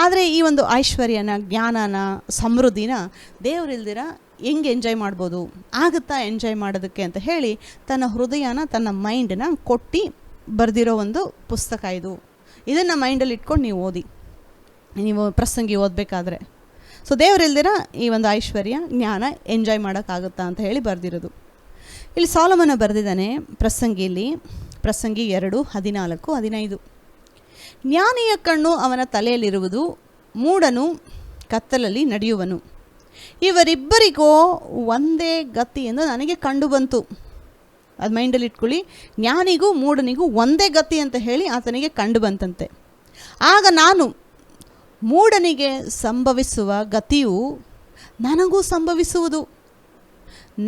ಆದರೆ ಈ ಒಂದು ಐಶ್ವರ್ಯನ, ಜ್ಞಾನನ, ಸಮೃದ್ಧಿನ ದೇವರಿಲ್ದಿರ ಹೆಂಗೆ ಎಂಜಾಯ್ ಮಾಡ್ಬೋದು, ಆಗುತ್ತಾ ಎಂಜಾಯ್ ಮಾಡೋದಕ್ಕೆ ಅಂತ ಹೇಳಿ ತನ್ನ ಹೃದಯನ, ತನ್ನ ಮೈಂಡನ್ನ ಕೊಟ್ಟು ಬರೆದಿರೋ ಒಂದು ಪುಸ್ತಕ ಇದು. ಇದನ್ನು ಮೈಂಡಲ್ಲಿ ಇಟ್ಕೊಂಡು ನೀವು ಓದಿ, ನೀವು ಪ್ರಸಂಗಿ ಓದಬೇಕಾದ್ರೆ. ಸೊ ದೇವರಿಲ್ದಿರ ಈ ಒಂದು ಐಶ್ವರ್ಯ, ಜ್ಞಾನ ಎಂಜಾಯ್ ಮಾಡೋಕ್ಕಾಗುತ್ತಾ ಅಂತ ಹೇಳಿ ಬರೆದಿರೋದು. ಇಲ್ಲಿ ಸಾಲಮೋನ ಬರೆದಿದ್ದಾನೆ ಪ್ರಸಂಗಿ 2:14-15. ಜ್ಞಾನಿಯ ಕಣ್ಣು ಅವನ ತಲೆಯಲ್ಲಿರುವುದು, ಮೂಢನು ಕತ್ತಲಲ್ಲಿ ನಡೆಯುವನು, ಇವರಿಬ್ಬರಿಗೂ ಒಂದೇ ಗತಿ ಎಂದು ನನಗೆ ಕಂಡು ಬಂತು. ಅದು ಮೈಂಡಲ್ಲಿ ಇಟ್ಕೊಳ್ಳಿ, ಜ್ಞಾನಿಗೂ ಮೂಢನಿಗೂ ಒಂದೇ ಗತಿ ಅಂತ ಹೇಳಿ ಆತನಿಗೆ ಕಂಡು ಬಂತಂತೆ. ಆಗ ನಾನು, ಮೂಢನಿಗೆ ಸಂಭವಿಸುವ ಗತಿಯು ನನಗೂ ಸಂಭವಿಸುವುದು,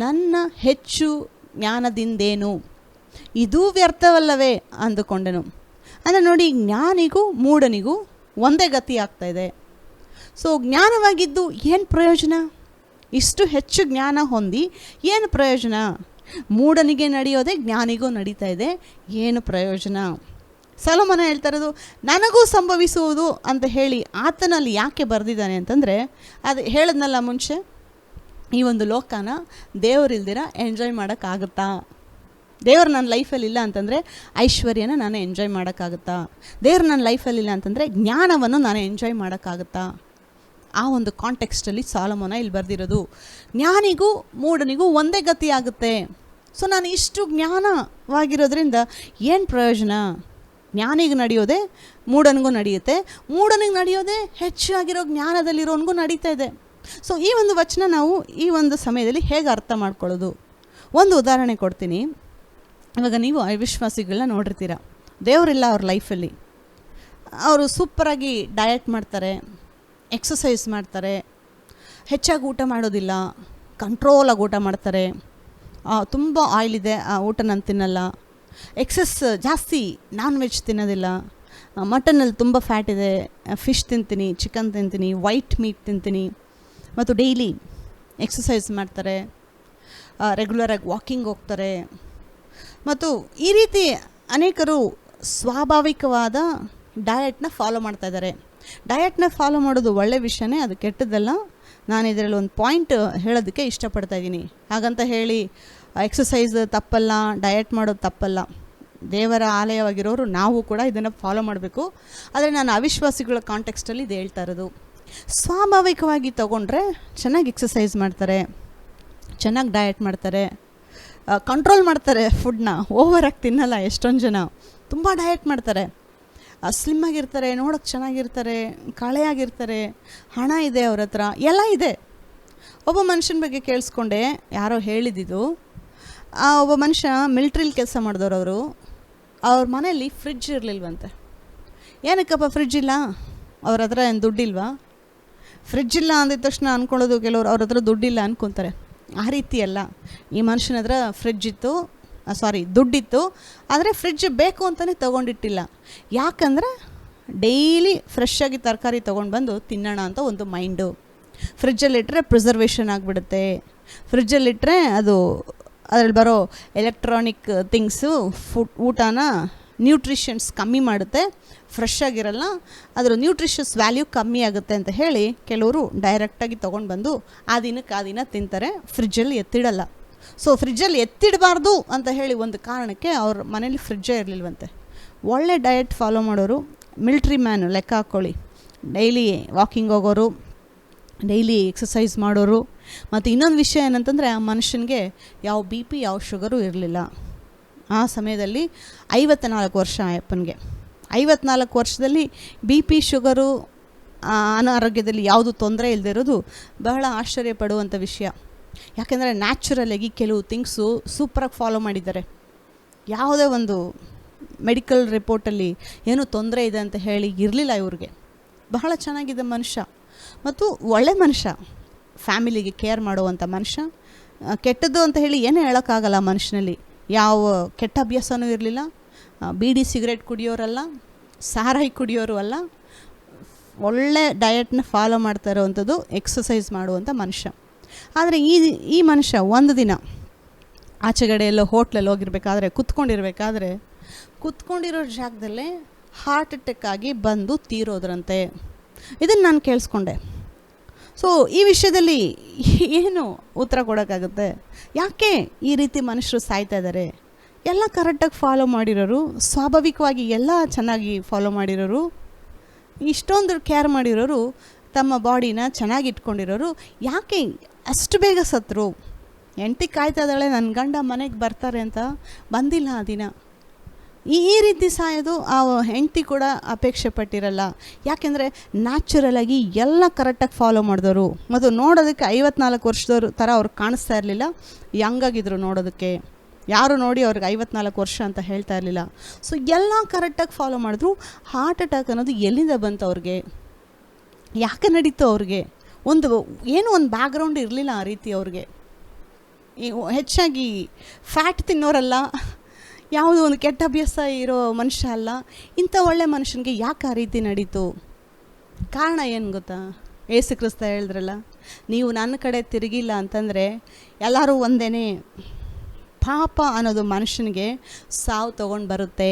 ನನ್ನ ಹೆಚ್ಚು ಜ್ಞಾನದಿಂದೇನು, ಇದೂ ವ್ಯರ್ಥವಲ್ಲವೇ ಅಂದುಕೊಂಡೆನು. ಅಂದರೆ ನೋಡಿ, ಜ್ಞಾನಿಗೂ ಮೂಢನಿಗೂ ಒಂದೇ ಗತಿ ಆಗ್ತಾಯಿದೆ. ಸೊ ಜ್ಞಾನವಾಗಿದ್ದು ಏನು ಪ್ರಯೋಜನ? ಇಷ್ಟು ಹೆಚ್ಚು ಜ್ಞಾನ ಹೊಂದಿ ಏನು ಪ್ರಯೋಜನ? ಮೂಢನಿಗೆ ನಡೆಯೋದೇ ಜ್ಞಾನಿಗೂ ನಡೀತಾ ಇದೆ, ಏನು ಪ್ರಯೋಜನ? ಸಾಲಮೋನ ಹೇಳ್ತಾ ಇರೋದು ನನಗೂ ಸಂಭವಿಸುವುದು ಅಂತ ಹೇಳಿ ಆತನಲ್ಲಿ ಯಾಕೆ ಬರೆದಿದ್ದಾನೆ ಅಂತಂದರೆ, ಅದು ಹೇಳಿದ್ನಲ್ಲ ಮುಂಚೆ, ಈ ಒಂದು ಲೋಕನ ದೇವರಿಲ್ದಿರ ಎಂಜಾಯ್ ಮಾಡೋಕ್ಕಾಗುತ್ತಾ? ದೇವ್ರು ನನ್ನ ಲೈಫಲ್ಲಿ ಇಲ್ಲ ಅಂತಂದರೆ ಐಶ್ವರ್ಯನ ನಾನು ಎಂಜಾಯ್ ಮಾಡೋಕ್ಕಾಗುತ್ತಾ? ದೇವ್ರು ನನ್ನ ಲೈಫಲ್ಲಿಲ್ಲ ಅಂತಂದರೆ ಜ್ಞಾನವನ್ನು ನಾನು ಎಂಜಾಯ್ ಮಾಡೋಕ್ಕಾಗುತ್ತಾ? ಆ ಒಂದು ಕಾಂಟೆಕ್ಸ್ಟಲ್ಲಿ ಸಾಲಮೋನ ಇಲ್ಲಿ ಬರೆದಿರೋದು. ಜ್ಞಾನಿಗೂ ಮೂಢನಿಗೂ ಒಂದೇ ಗತಿ ಆಗುತ್ತೆ. ಸೊ ನಾನು ಇಷ್ಟು ಜ್ಞಾನವಾಗಿರೋದ್ರಿಂದ ಏನು ಪ್ರಯೋಜನ? ಜ್ಞಾನಿಗೆ ನಡೆಯೋದೇ ಮೂಢನಿಗೂ ನಡೆಯುತ್ತೆ, ಮೂಢನಿಗೆ ನಡೆಯೋದೇ ಹೆಚ್ಚಾಗಿರೋ ಜ್ಞಾನದಲ್ಲಿರೋನಿಗೂ ನಡೀತಾ ಇದೆ. ಸೊ ಈ ಒಂದು ವಚನ ನಾವು ಈ ಒಂದು ಸಮಯದಲ್ಲಿ ಹೇಗೆ ಅರ್ಥ ಮಾಡ್ಕೊಳ್ಳೋದು? ಒಂದು ಉದಾಹರಣೆ ಕೊಡ್ತೀನಿ. ಇವಾಗ ನೀವು ಅವಿಶ್ವಾಸಿಗಳನ್ನ ನೋಡಿರ್ತೀರ, ದೇವರಿಲ್ಲ ಅವ್ರ ಲೈಫಲ್ಲಿ, ಅವರು ಸೂಪರಾಗಿ ಡಯಟ್ ಮಾಡ್ತಾರೆ, ಎಕ್ಸಸೈಸ್ ಮಾಡ್ತಾರೆ, ಹೆಚ್ಚಾಗಿ ಊಟ ಮಾಡೋದಿಲ್ಲ, ಕಂಟ್ರೋಲಾಗಿ ಊಟ ಮಾಡ್ತಾರೆ, ತುಂಬ ಆಯಿಲ್ ಇದೆ ಆ ಊಟ ನಾನು ತಿನ್ನಲ್ಲ, ಎಕ್ಸಸ್ ಜಾಸ್ತಿ ನಾನ್ ವೆಜ್ ತಿನ್ನೋದಿಲ್ಲ, ಮಟನಲ್ಲಿ ತುಂಬ ಫ್ಯಾಟ್ ಇದೆ, ಫಿಶ್ ತಿಂತೀನಿ, ಚಿಕನ್ ತಿಂತೀನಿ, ವೈಟ್ ಮೀಟ್ ತಿಂತೀನಿ, ಮತ್ತು ಡೈಲಿ ಎಕ್ಸಸೈಸ್ ಮಾಡ್ತಾರೆ, ರೆಗ್ಯುಲರಾಗಿ ವಾಕಿಂಗ್ ಹೋಗ್ತಾರೆ. ಮತ್ತು ಈ ರೀತಿ ಅನೇಕರು ಸ್ವಾಭಾವಿಕವಾದ ಡಯಟ್ನ ಫಾಲೋ ಮಾಡ್ತಾ ಇದ್ದಾರೆ. ಡಯಟ್ನ ಫಾಲೋ ಮಾಡೋದು ಒಳ್ಳೆ ವಿಷಯನೇ, ಅದು ಕೆಟ್ಟದ್ದಲ್ಲ. ನಾನು ಇದರಲ್ಲಿ ಒಂದು ಪಾಯಿಂಟ್ ಹೇಳೋದಕ್ಕೆ ಇಷ್ಟಪಡ್ತಾ ಇದ್ದೀನಿ. ಹಾಗಂತ ಹೇಳಿ ಎಕ್ಸಸೈಸ್ ತಪ್ಪಲ್ಲ, ಡಯಟ್ ಮಾಡೋದು ತಪ್ಪಲ್ಲ. ದೇವರ ಆಲಯವಾಗಿರೋರು ನಾವು ಕೂಡ ಇದನ್ನು ಫಾಲೋ ಮಾಡಬೇಕು. ಆದರೆ ನಾನು ಅವಿಶ್ವಾಸಿಗಳ ಕಾಂಟೆಕ್ಸ್ಟಲ್ಲಿ ಇದು ಹೇಳ್ತಾ ಇರೋದು. ಸ್ವಾಭಾವಿಕವಾಗಿ ತೊಗೊಂಡ್ರೆ ಚೆನ್ನಾಗಿ ಎಕ್ಸಸೈಸ್ ಮಾಡ್ತಾರೆ, ಚೆನ್ನಾಗಿ ಡಯಟ್ ಮಾಡ್ತಾರೆ, ಕಂಟ್ರೋಲ್ ಮಾಡ್ತಾರೆ, ಫುಡ್ನ ಓವರಾಗಿ ತಿನ್ನಲ್ಲ. ಎಷ್ಟೊಂದು ಜನ ತುಂಬ ಡಯಟ್ ಮಾಡ್ತಾರೆ, ಸ್ಲಿಮ್ ಆಗಿರ್ತಾರೆ, ನೋಡೋಕ್ಕೆ ಚೆನ್ನಾಗಿರ್ತಾರೆ, ಕಳೆಯಾಗಿರ್ತಾರೆ, ಹಣ ಇದೆ ಅವ್ರ ಹತ್ರ, ಎಲ್ಲ ಇದೆ. ಒಬ್ಬ ಮನುಷ್ಯನ ಬಗ್ಗೆ ಕೇಳಿಸ್ಕೊಂಡೆ, ಯಾರೋ ಹೇಳಿದ್ದು, ಒಬ್ಬ ಮನುಷ್ಯ ಮಿಲ್ಟ್ರಿಲಿ ಕೆಲಸ ಮಾಡಿದವರು, ಅವ್ರ ಮನೆಯಲ್ಲಿ ಫ್ರಿಡ್ಜ್ ಇರಲಿಲ್ವಂತೆ. ಏನಕ್ಕಪ್ಪ ಫ್ರಿಡ್ಜ್ ಇಲ್ಲ? ಅವ್ರ ಹತ್ರ ಏನು ದುಡ್ಡಿಲ್ವಾ? ಫ್ರಿಡ್ಜ್ ಇಲ್ಲ ಅಂದಿದ ತಕ್ಷಣ ಅಂದ್ಕೊಳ್ಳೋದು ಕೆಲವರು ಅವ್ರ ಹತ್ರ ದುಡ್ಡಿಲ್ಲ ಅಂದ್ಕೊತಾರೆ. ಆ ರೀತಿ ಅಲ್ಲ, ಈ ಮನುಷ್ಯನ ಹತ್ರ ದುಡ್ಡಿತ್ತು, ಆದರೆ ಫ್ರಿಡ್ಜ್ ಬೇಕು ಅಂತಲೇ ತೊಗೊಂಡಿಟ್ಟಿಲ್ಲ. ಯಾಕಂದರೆ ಡೈಲಿ ಫ್ರೆಶ್ಶಾಗಿ ತರಕಾರಿ ತೊಗೊಂಡು ಬಂದು ತಿನ್ನೋಣ ಅಂತ ಒಂದು ಮೈಂಡು. ಫ್ರಿಡ್ಜಲ್ಲಿಟ್ಟರೆ ಪ್ರಿಸರ್ವೇಷನ್ ಆಗಿಬಿಡುತ್ತೆ, ಫ್ರಿಡ್ಜಲ್ಲಿಟ್ಟರೆ ಅದರಲ್ಲಿ ಬರೋ ಎಲೆಕ್ಟ್ರಾನಿಕ್ ಥಿಂಗ್ಸು ಊಟನ ನ್ಯೂಟ್ರಿಷನ್ಸ್ ಕಮ್ಮಿ ಮಾಡುತ್ತೆ, ಫ್ರೆಶ್ ಆಗಿರಲ್ಲ, ಅದರ ನ್ಯೂಟ್ರಿಷಸ್ ವ್ಯಾಲ್ಯೂ ಕಮ್ಮಿ ಆಗುತ್ತೆ ಅಂತ ಹೇಳಿ ಕೆಲವರು ಡೈರೆಕ್ಟಾಗಿ ತೊಗೊಂಡು ಬಂದು ಆ ದಿನ ತಿಂತಾರೆ, ಫ್ರಿಡ್ಜಲ್ಲಿ ಎತ್ತಿಡಲ್ಲ. ಸೊ ಫ್ರಿಡ್ಜಲ್ಲಿ ಎತ್ತಿಡಬಾರ್ದು ಅಂತ ಹೇಳಿ ಒಂದು ಕಾರಣಕ್ಕೆ ಅವ್ರ ಮನೇಲಿ ಫ್ರಿಡ್ಜೇ ಇರಲಿಲ್ವಂತೆ. ಒಳ್ಳೆ ಡಯಟ್ ಫಾಲೋ ಮಾಡೋರು, ಮಿಲ್ಟ್ರಿ ಮ್ಯಾನು ಲೆಕ್ಕ ಹಾಕ್ಕೊಳ್ಳಿ, ಡೈಲಿ ವಾಕಿಂಗ್ ಹೋಗೋರು, ಡೈಲಿ ಎಕ್ಸಸೈಸ್ ಮಾಡೋರು. ಮತ್ತು ಇನ್ನೊಂದು ವಿಷಯ ಏನಂತಂದರೆ ಆ ಮನುಷ್ಯನಿಗೆ ಯಾವ ಬಿ ಪಿ ಯಾವ ಶುಗರು ಇರಲಿಲ್ಲ. ಆ ಸಮಯದಲ್ಲಿ 54 ವರ್ಷ ಅಯ್ಯಪ್ಪನಿಗೆ. 54 ವರ್ಷದಲ್ಲಿ ಬಿ ಪಿ ಶುಗರು ಅನಾರೋಗ್ಯದಲ್ಲಿ ಯಾವುದು ತೊಂದರೆ ಇಲ್ಲದೆ ಇರೋದು ಬಹಳ ಆಶ್ಚರ್ಯ ಪಡುವಂಥ ವಿಷಯ. ಯಾಕೆಂದರೆ ನ್ಯಾಚುರಲಾಗಿ ಕೆಲವು ಥಿಂಗ್ಸು ಸೂಪರಾಗಿ ಫಾಲೋ ಮಾಡಿದ್ದಾರೆ. ಯಾವುದೇ ಒಂದು ಮೆಡಿಕಲ್ ರಿಪೋರ್ಟಲ್ಲಿ ಏನೂ ತೊಂದರೆ ಇದೆ ಅಂತ ಹೇಳಿ ಇರಲಿಲ್ಲ ಇವ್ರಿಗೆ. ಬಹಳ ಚೆನ್ನಾಗಿದೆ ಮನುಷ್ಯ ಮತ್ತು ಒಳ್ಳೆ ಮನುಷ್ಯ, ಫ್ಯಾಮಿಲಿಗೆ ಕೇರ್ ಮಾಡುವಂಥ ಮನುಷ್ಯ. ಕೆಟ್ಟದ್ದು ಅಂತ ಹೇಳಿ ಏನೂ ಹೇಳೋಕ್ಕಾಗಲ್ಲ. ಮನುಷ್ಯನಲ್ಲಿ ಯಾವ ಕೆಟ್ಟ ಅಭ್ಯಾಸವೂ ಇರಲಿಲ್ಲ. ಬೀಡಿ ಸಿಗರೇಟ್ ಕುಡಿಯೋರಲ್ಲ, ಸಾರಾಯಿ ಕುಡಿಯೋರು ಅಲ್ಲ, ಒಳ್ಳೆ ಡಯಟ್ನ ಫಾಲೋ ಮಾಡ್ತಾ ಇರೋವಂಥದ್ದು, ಎಕ್ಸಸೈಸ್ ಮಾಡುವಂಥ ಮನುಷ್ಯ. ಆದರೆ ಈ ಮನುಷ್ಯ ಒಂದು ದಿನ ಆಚೆಗಡೆ ಎಲ್ಲೋ ಹೋಟ್ಲಲ್ಲಿ ಹೋಗಿರ್ಬೇಕಾದ್ರೆ ಕೂತ್ಕೊಂಡಿರೋ ಜಾಗದಲ್ಲೇ ಹಾರ್ಟ್ ಅಟ್ಯಾಕ್ ಆಗಿ ಬಂದು ತೀರೋದ್ರಂತೆ. ಇದನ್ನು ನಾನು ಕೇಳಿಸ್ಕೊಂಡೆ. ಸೊ ಈ ವಿಷಯದಲ್ಲಿ ಏನು ಉತ್ತರ ಕೊಡೋಕ್ಕಾಗುತ್ತೆ? ಯಾಕೆ ಈ ರೀತಿ ಮನುಷ್ಯರು ಸಾಯ್ತಾ ಇದ್ದಾರೆ? ಎಲ್ಲ ಕರೆಕ್ಟಾಗಿ ಫಾಲೋ ಮಾಡಿರೋರು, ಸ್ವಾಭಾವಿಕವಾಗಿ ಎಲ್ಲ ಚೆನ್ನಾಗಿ ಫಾಲೋ ಮಾಡಿರೋರು, ಇಷ್ಟೊಂದು ಕೇರ್ ಮಾಡಿರೋರು, ತಮ್ಮ ಬಾಡಿನ ಚೆನ್ನಾಗಿ ಇಟ್ಕೊಂಡಿರೋರು ಯಾಕೆ ಅಷ್ಟು ಬೇಗ ಸತ್ತರು? ಹೆಂಡತಿ ಕಾಯ್ತಾ ಇದ್ದಾಳೆ, ನನ್ನ ಗಂಡ ಮನೆಗೆ ಬರ್ತಾರೆ ಅಂತ, ಬಂದಿಲ್ಲ ಆ ದಿನ. ಈ ರೀತಿ ಸಾಯೋದು ಆ ಹೆಂಡತಿ ಕೂಡ ಅಪೇಕ್ಷೆ ಪಟ್ಟಿರಲ್ಲ. ಯಾಕೆಂದರೆ ನ್ಯಾಚುರಲಾಗಿ ಎಲ್ಲ ಕರೆಕ್ಟಾಗಿ ಫಾಲೋ ಮಾಡಿದವರು ಮತ್ತು ನೋಡೋದಕ್ಕೆ 54 ವರ್ಷದವ್ರ ಥರ ಅವ್ರು ಕಾಣಿಸ್ತಾ ಇರಲಿಲ್ಲ. ಯಂಗಾಗಿದ್ರು ನೋಡೋದಕ್ಕೆ. ಯಾರು ನೋಡಿ ಅವ್ರಿಗೆ 54 ವರ್ಷ ಅಂತ ಹೇಳ್ತಾ ಇರಲಿಲ್ಲ. ಸೊ ಎಲ್ಲ ಕರೆಕ್ಟಾಗಿ ಫಾಲೋ ಮಾಡಿದ್ರು. ಹಾರ್ಟ್ ಅಟ್ಯಾಕ್ ಅನ್ನೋದು ಎಲ್ಲಿಂದ ಬಂತು ಅವ್ರಿಗೆ? ಯಾಕೆ ನಡೀತು ಅವ್ರಿಗೆ? ಒಂದು ಬ್ಯಾಕ್ಗ್ರೌಂಡ್ ಇರಲಿಲ್ಲ ಆ ರೀತಿ ಅವ್ರಿಗೆ. ಹೆಚ್ಚಾಗಿ ಫ್ಯಾಟ್ ತಿನ್ನೋರಲ್ಲ, ಯಾವುದೋ ಒಂದು ಕೆಟ್ಟ ಅಭ್ಯಾಸ ಇರೋ ಮನುಷ್ಯ ಅಲ್ಲ. ಇಂಥ ಒಳ್ಳೆ ಮನುಷ್ಯನಿಗೆ ಯಾಕೆ ಆ ರೀತಿ ನಡೀತು? ಕಾರಣ ಏನು ಗೊತ್ತಾ? ಯೇಸು ಕ್ರಿಸ್ತ ಹೇಳಿದ್ರಲ್ಲ, ನೀವು ನನ್ನ ಕಡೆ ತಿರುಗಿಲ್ಲ ಅಂತಂದರೆ ಎಲ್ಲರೂ ಒಂದೇ. ಪಾಪ ಅನ್ನೋದು ಮನುಷ್ಯನಿಗೆ ಸಾವು ತೊಗೊಂಡು ಬರುತ್ತೆ.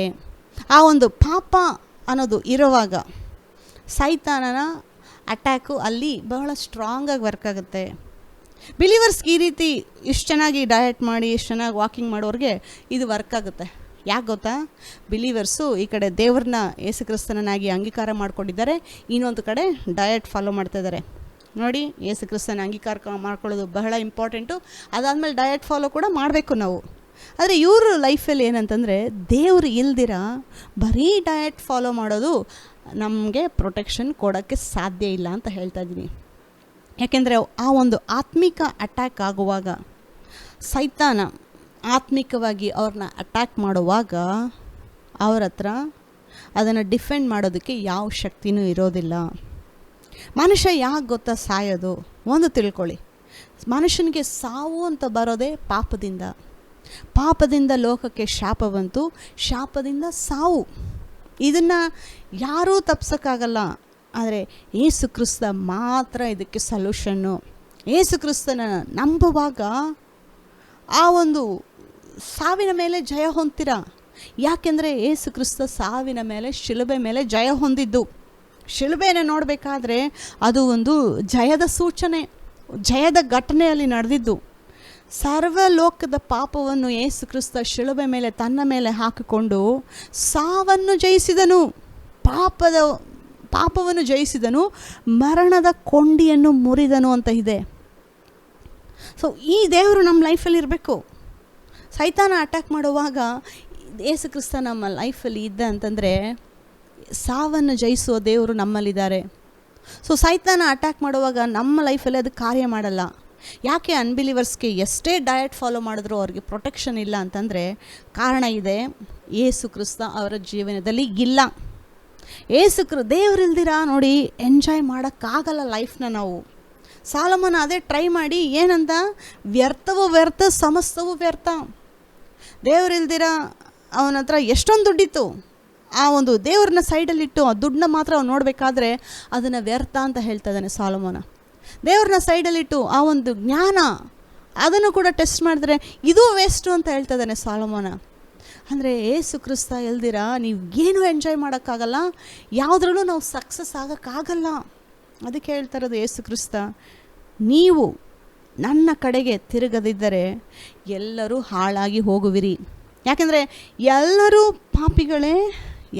ಆ ಒಂದು ಪಾಪ ಅನ್ನೋದು ಇರುವಾಗ ಸೈತಾನನ ಅಟ್ಯಾಕು ಅಲ್ಲಿ ಬಹಳ ಸ್ಟ್ರಾಂಗಾಗಿ ವರ್ಕ್ ಆಗುತ್ತೆ. ಬಿಲೀವರ್ಸ್ಗೆ ಈ ರೀತಿ ಇಷ್ಟು ಚೆನ್ನಾಗಿ ಡಯಟ್ ಮಾಡಿ, ಇಷ್ಟು ಚೆನ್ನಾಗಿ ವಾಕಿಂಗ್ ಮಾಡೋರಿಗೆ ಇದು ವರ್ಕ್ ಆಗುತ್ತೆ. ಯಾಕೆ ಗೊತ್ತಾ? ಬಿಲೀವರ್ಸು ಈ ಕಡೆ ದೇವ್ರನ್ನ ಯೇಸು ಕ್ರಿಸ್ತನನ್ನಾಗಿ ಅಂಗೀಕಾರ ಮಾಡ್ಕೊಂಡಿದ್ದಾರೆ, ಇನ್ನೊಂದು ಕಡೆ ಡಯಟ್ ಫಾಲೋ ಮಾಡ್ತಾಯಿದ್ದಾರೆ. ನೋಡಿ, ಯೇಸು ಕ್ರಿಸ್ತನ ಅಂಗೀಕಾರ ಮಾಡ್ಕೊಳ್ಳೋದು ಬಹಳ ಇಂಪಾರ್ಟೆಂಟು. ಅದಾದಮೇಲೆ ಡಯಟ್ ಫಾಲೋ ಕೂಡ ಮಾಡಬೇಕು ನಾವು. ಆದರೆ ಇವರು ಲೈಫಲ್ಲಿ ಏನಂತಂದರೆ, ದೇವರು ಇಲ್ದಿರ ಬರೀ ಡಯಟ್ ಫಾಲೋ ಮಾಡೋದು ನಮಗೆ ಪ್ರೊಟೆಕ್ಷನ್ ಕೊಡೋಕ್ಕೆ ಸಾಧ್ಯ ಇಲ್ಲ ಅಂತ ಹೇಳ್ತಾ ಇದ್ದೀನಿ. ಯಾಕೆಂದರೆ ಆ ಒಂದು ಆತ್ಮಿಕ ಅಟ್ಯಾಕ್ ಆಗುವಾಗ, ಸೈತಾನ ಆತ್ಮಿಕವಾಗಿ ಅವ್ರನ್ನ ಅಟ್ಯಾಕ್ ಮಾಡುವಾಗ ಅವ್ರ ಹತ್ರ ಅದನ್ನು ಡಿಫೆಂಡ್ ಮಾಡೋದಕ್ಕೆ ಯಾವ ಶಕ್ತಿನೂ ಇರೋದಿಲ್ಲ. ಮನುಷ್ಯ ಯಾಕೆ ಗೊತ್ತಾ ಸಾಯೋದು? ಒಂದು ತಿಳ್ಕೊಳ್ಳಿ, ಮನುಷ್ಯನಿಗೆ ಸಾವು ಅಂತ ಬರೋದೇ ಪಾಪದಿಂದ. ಪಾಪದಿಂದ ಲೋಕಕ್ಕೆ ಶಾಪ ಬಂತು, ಶಾಪದಿಂದ ಸಾವು. ಇದನ್ನು ಯಾರೂ ತಪ್ಸೋಕ್ಕಾಗಲ್ಲ. ಆದರೆ ಯೇಸು ಕ್ರಿಸ್ತ ಮಾತ್ರ ಇದಕ್ಕೆ ಸೊಲ್ಯೂಷನ್ನು. ಯೇಸು ಕ್ರಿಸ್ತನ ನಂಬುವಾಗ ಆ ಒಂದು ಸಾವಿನ ಮೇಲೆ ಜಯ ಹೊಂದ್ತೀರ. ಯಾಕೆಂದರೆ ಯೇಸು ಕ್ರಿಸ್ತ ಸಾವಿನ ಮೇಲೆ, ಶಿಲುಬೆ ಮೇಲೆ ಜಯ ಹೊಂದಿದ್ದು. ಶಿಲುಬೆಯನ್ನು ನೋಡಬೇಕಾದ್ರೆ ಅದು ಒಂದು ಜಯದ ಸೂಚನೆ, ಜಯದ ಘಟನೆಯಲ್ಲಿ ನಡೆದಿದ್ದು. ಸರ್ವಲೋಕದ ಪಾಪವನ್ನು ಯೇಸು ಕ್ರಿಸ್ತ ಶಿಲುಬೆ ಮೇಲೆ ತನ್ನ ಮೇಲೆ ಹಾಕಿಕೊಂಡು ಸಾವನ್ನು ಜಯಿಸಿದನು, ಪಾಪವನ್ನು ಜಯಿಸಿದನು, ಮರಣದ ಕೊಂಡಿಯನ್ನು ಮುರಿದನು ಅಂತ ಇದೆ. ಸೊ ಈ ದೇವರು ನಮ್ಮ ಲೈಫಲ್ಲಿ ಇರಬೇಕು. ಸೈತಾನ ಅಟ್ಯಾಕ್ ಮಾಡುವಾಗ ಯೇಸು ಕ್ರಿಸ್ತ ನಮ್ಮ ಲೈಫಲ್ಲಿ ಇದ್ದ ಅಂತಂದರೆ ಸಾವನ್ನು ಜಯಿಸುವ ದೇವರು ನಮ್ಮಲ್ಲಿದ್ದಾರೆ. ಸೊ ಸೈತಾನ ಅಟ್ಯಾಕ್ ಮಾಡುವಾಗ ನಮ್ಮ ಲೈಫಲ್ಲಿ ಅದು ಕಾರ್ಯ ಮಾಡಲ್ಲ. ಯಾಕೆ ಅನ್ಬಿಲಿವರ್ಸ್ಗೆ ಎಷ್ಟೇ ಡಯಟ್ ಫಾಲೋ ಮಾಡಿದ್ರೂ ಅವ್ರಿಗೆ ಪ್ರೊಟೆಕ್ಷನ್ ಇಲ್ಲ ಅಂತಂದರೆ ಕಾರಣ ಇದೆ, ಯೇಸು ಕ್ರಿಸ್ತ ಅವರ ಜೀವನದಲ್ಲಿ ಇಲ್ಲ. ದೇವರಿಲ್ದಿರ ನೋಡಿ ಎಂಜಾಯ್ ಮಾಡೋಕ್ಕಾಗಲ್ಲ ಲೈಫ್ನ ನಾವು. ಸಾಲಮೋನ ಅದೇ ಟ್ರೈ ಮಾಡಿ ಏನಂತ, ವ್ಯರ್ಥವೂ ವ್ಯರ್ಥ, ಸಮಸ್ತವೂ ವ್ಯರ್ಥ. ದೇವರಿಲ್ದಿರ ಅವನ ಹತ್ರ ಎಷ್ಟೊಂದು ದುಡ್ಡಿತ್ತು, ಆ ಒಂದು ದೇವ್ರನ್ನ ಸೈಡಲ್ಲಿಟ್ಟು ಆ ದುಡ್ಡನ್ನ ಮಾತ್ರ ಅವ್ನು ನೋಡಬೇಕಾದ್ರೆ ಅದನ್ನು ವ್ಯರ್ಥ ಅಂತ ಹೇಳ್ತಾ ಇದ್ದಾನೆ ಸಾಲಮೋನ. ದೇವ್ರನ್ನ ಸೈಡಲ್ಲಿಟ್ಟು ಆ ಒಂದು ಜ್ಞಾನ ಅದನ್ನು ಕೂಡ ಟೆಸ್ಟ್ ಮಾಡಿದ್ರೆ ಇದು ವೇಸ್ಟು ಅಂತ ಹೇಳ್ತಾ ಇದ್ದಾನೆ ಸಾಲಮೋನ. ಅಂದರೆ ಯೇಸು ಕ್ರಿಸ್ತ ಇಲ್ದಿರ ನೀವು ಏನೂ ಎಂಜಾಯ್ ಮಾಡೋಕ್ಕಾಗಲ್ಲ, ಯಾವುದ್ರಲ್ಲೂ ನಾವು ಸಕ್ಸಸ್ ಆಗೋಕ್ಕಾಗಲ್ಲ. ಅದಕ್ಕೆ ಹೇಳ್ತಾ ಇರೋದು ಯೇಸು ಕ್ರಿಸ್ತ, ನೀವು ನನ್ನ ಕಡೆಗೆ ತಿರುಗದಿದ್ದರೆ ಎಲ್ಲರೂ ಹಾಳಾಗಿ ಹೋಗುವಿರಿ. ಯಾಕೆಂದರೆ ಎಲ್ಲರೂ ಪಾಪಿಗಳೇ,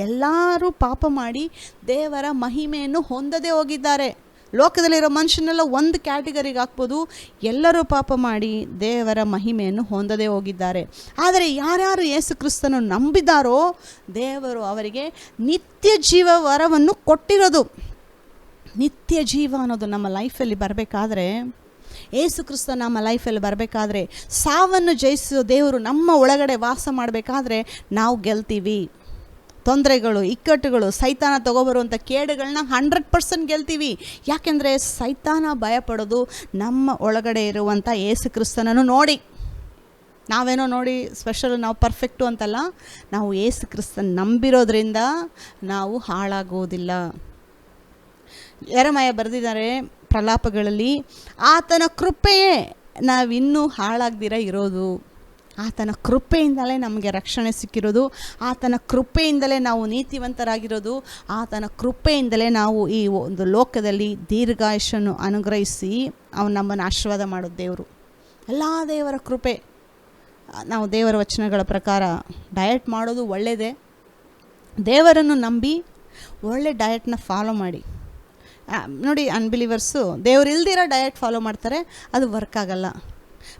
ಎಲ್ಲರೂ ಪಾಪ ಮಾಡಿ ದೇವರ ಮಹಿಮೆಯನ್ನು ಹೊಂದದೇ ಹೋಗಿದ್ದಾರೆ. ಲೋಕದಲ್ಲಿರೋ ಮನುಷ್ಯನೆಲ್ಲ ಒಂದು ಕ್ಯಾಟಗರಿಗೆ ಹಾಕ್ಬೋದು, ಎಲ್ಲರೂ ಪಾಪ ಮಾಡಿ ದೇವರ ಮಹಿಮೆಯನ್ನು ಹೊಂದದೇ ಹೋಗಿದ್ದಾರೆ. ಆದರೆ ಯಾರ್ಯಾರು ಯೇಸು ಕ್ರಿಸ್ತನು ನಂಬಿದಾರೋ ದೇವರು ಅವರಿಗೆ ನಿತ್ಯ ಜೀವ ವರವನ್ನು ಕೊಟ್ಟಿರೋದು. ನಿತ್ಯ ಜೀವ ಅನ್ನೋದು ನಮ್ಮ ಲೈಫಲ್ಲಿ ಬರಬೇಕಾದ್ರೆ, ಯೇಸು ಕ್ರಿಸ್ತ ನಮ್ಮ ಲೈಫಲ್ಲಿ ಬರಬೇಕಾದ್ರೆ, ಸಾವನ್ನು ಜಯಿಸೋ ದೇವರು ನಮ್ಮ ಒಳಗಡೆ ವಾಸ ಮಾಡಬೇಕಾದ್ರೆ ನಾವು ಗೆಲ್ತೀವಿ. ತೊಂದರೆಗಳು, ಇಕ್ಕಟ್ಟುಗಳು, ಸೈತಾನ ತಗೊಬರುವಂಥ ಕೇಡುಗಳನ್ನ 100% ಗೆಲ್ತೀವಿ. ಯಾಕೆಂದರೆ ಸೈತಾನ ಭಯಪಡೋದು ನಮ್ಮ ಒಳಗಡೆ ಇರುವಂಥ ಯೇಸು ಕ್ರಿಸ್ತನನ್ನು ನೋಡಿ. ನಾವೇನೋ ನೋಡಿ ಸ್ಪೆಷಲ್, ನಾವು ಪರ್ಫೆಕ್ಟು ಅಂತಲ್ಲ, ನಾವು ಯೇಸು ಕ್ರಿಸ್ತನ ನಂಬಿರೋದ್ರಿಂದ ನಾವು ಹಾಳಾಗೋದಿಲ್ಲ. ಯೆರೆಮಯ ಬರೆದಿದ್ದಾರೆ ಪ್ರಲಾಪಗಳಲ್ಲಿ, ಆತನ ಕೃಪೆಯೇ ನಾವಿನ್ನೂ ಹಾಳಾಗ್ದಿರ ಇರೋದು. ಆತನ ಕೃಪೆಯಿಂದಲೇ ನಮಗೆ ರಕ್ಷಣೆ ಸಿಕ್ಕಿರೋದು, ಆತನ ಕೃಪೆಯಿಂದಲೇ ನಾವು ನೀತಿವಂತರಾಗಿರೋದು, ಆತನ ಕೃಪೆಯಿಂದಲೇ ನಾವು ಈ ಒಂದು ಲೋಕದಲ್ಲಿ ದೀರ್ಘಾಯುಷ್ಯನ್ನು ಅನುಗ್ರಹಿಸಿ ಅವನು ನಮ್ಮನ್ನು ಆಶೀರ್ವಾದ ಮಾಡೋದು ದೇವರು. ಎಲ್ಲ ದೇವರ ಕೃಪೆ. ನಾವು ದೇವರ ವಚನಗಳ ಪ್ರಕಾರ ಡಯಟ್ ಮಾಡೋದು ಒಳ್ಳೆಯದೇ. ದೇವರನ್ನು ನಂಬಿ ಒಳ್ಳೆ ಡಯಟ್ನ ಫಾಲೋ ಮಾಡಿ. ನೋಡಿ, ಅನ್ಬಿಲೀವರ್ಸು ದೇವ್ರು ಇಲ್ದಿರೋ ಡಯಟ್ ಫಾಲೋ ಮಾಡ್ತಾರೆ, ಅದು ವರ್ಕ್ ಆಗಲ್ಲ.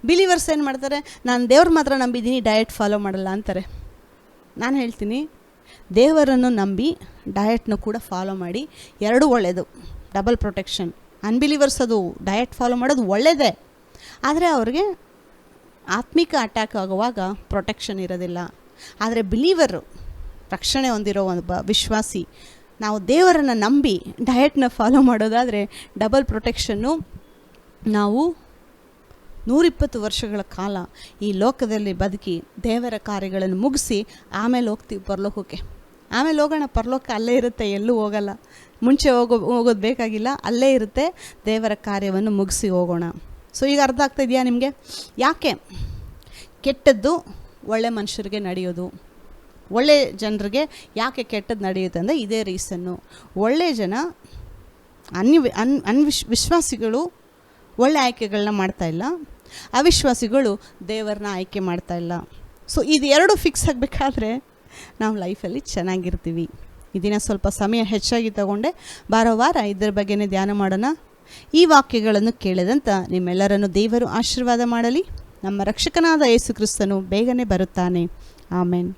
ಬಿಲೀವರ್ಸ್ ಏನು ಮಾಡ್ತಾರೆ, ನಾನು ದೇವ್ರ ಮಾತ್ರ ನಂಬಿದ್ದೀನಿ, ಡಯಟ್ ಫಾಲೋ ಮಾಡಲ್ಲ ಅಂತಾರೆ. ನಾನು ಹೇಳ್ತೀನಿ, ದೇವರನ್ನು ನಂಬಿ ಡಯಟ್ನು ಕೂಡ ಫಾಲೋ ಮಾಡಿ, ಎರಡೂ ಒಳ್ಳೆಯದು, ಡಬಲ್ ಪ್ರೊಟೆಕ್ಷನ್. ಅನ್ಬಿಲೀವರ್ಸ್ ಅದು ಡಯಟ್ ಫಾಲೋ ಮಾಡೋದು ಒಳ್ಳೆಯದೇ, ಆದರೆ ಅವ್ರಿಗೆ ಆತ್ಮಿಕ ಅಟ್ಯಾಕ್ ಆಗುವಾಗ ಪ್ರೊಟೆಕ್ಷನ್ ಇರೋದಿಲ್ಲ. ಆದರೆ ಬಿಲೀವರು, ರಕ್ಷಣೆ ಹೊಂದಿರೋ ಒಬ್ಬ ವಿಶ್ವಾಸಿ, ನಾವು ದೇವರನ್ನು ನಂಬಿ ಡಯಟ್ನ ಫಾಲೋ ಮಾಡೋದಾದರೆ ಡಬಲ್ ಪ್ರೊಟೆಕ್ಷನ್ನು. ನಾವು 120 ವರ್ಷಗಳ ಕಾಲ ಈ ಲೋಕದಲ್ಲಿ ಬದುಕಿ ದೇವರ ಕಾರ್ಯಗಳನ್ನು ಮುಗಿಸಿ ಆಮೇಲೆ ಹೋಗ್ತೀವಿ ಪರಲೋಕಕ್ಕೆ. ಆಮೇಲೆ ಹೋಗೋಣ, ಪರಲೋಕ ಅಲ್ಲೇ ಇರುತ್ತೆ, ಎಲ್ಲೂ ಹೋಗಲ್ಲ. ಮುಂಚೆ ಹೋಗೋದು ಬೇಕಾಗಿಲ್ಲ, ಅಲ್ಲೇ ಇರುತ್ತೆ. ದೇವರ ಕಾರ್ಯವನ್ನು ಮುಗಿಸಿ ಹೋಗೋಣ. ಸೊ ಈಗ ಅರ್ಥ ಆಗ್ತಾ ಇದೆಯಾ ನಿಮಗೆ? ಯಾಕೆ ಕೆಟ್ಟದ್ದು ಒಳ್ಳೆ ಮನುಷ್ಯರಿಗೆ ನಡೆಯೋದು, ಒಳ್ಳೆ ಜನರಿಗೆ ಯಾಕೆ ಕೆಟ್ಟದ್ದು ನಡೆಯುತ್ತೆ ಅಂದರೆ ಇದೇ ರೀಸನ್ನು. ಒಳ್ಳೆಯ ಜನ ವಿಶ್ವಾಸಿಗಳು ಒಳ್ಳೆ ಆಯ್ಕೆಗಳನ್ನ ಮಾಡ್ತಾಯಿಲ್ಲ, ಅವಿಶ್ವಾಸಿಗಳು ದೇವರನ್ನ ಆಯ್ಕೆ ಮಾಡ್ತಾಯಿಲ್ಲ. ಸೊ ಇದು ಎರಡು ಫಿಕ್ಸ್ ಆಗಬೇಕಾದ್ರೆ ನಾವು ಲೈಫಲ್ಲಿ ಚೆನ್ನಾಗಿರ್ತೀವಿ. ಇದನ್ನು ಸ್ವಲ್ಪ ಸಮಯ ಹೆಚ್ಚಾಗಿ ತಗೊಂಡೆ ಬಾರೋ ವಾರ ಇದರ ಬಗ್ಗೆನೇ ಧ್ಯಾನ ಮಾಡೋಣ. ಈ ವಾಕ್ಯಗಳನ್ನು ಕೇಳಿದಂಥ ನಿಮ್ಮೆಲ್ಲರನ್ನು ದೇವರು ಆಶೀರ್ವಾದ ಮಾಡಲಿ. ನಮ್ಮ ರಕ್ಷಕನಾದ ಯೇಸು ಕ್ರಿಸ್ತನು ಬೇಗನೆ ಬರುತ್ತಾನೆ. ಆಮೆನ್.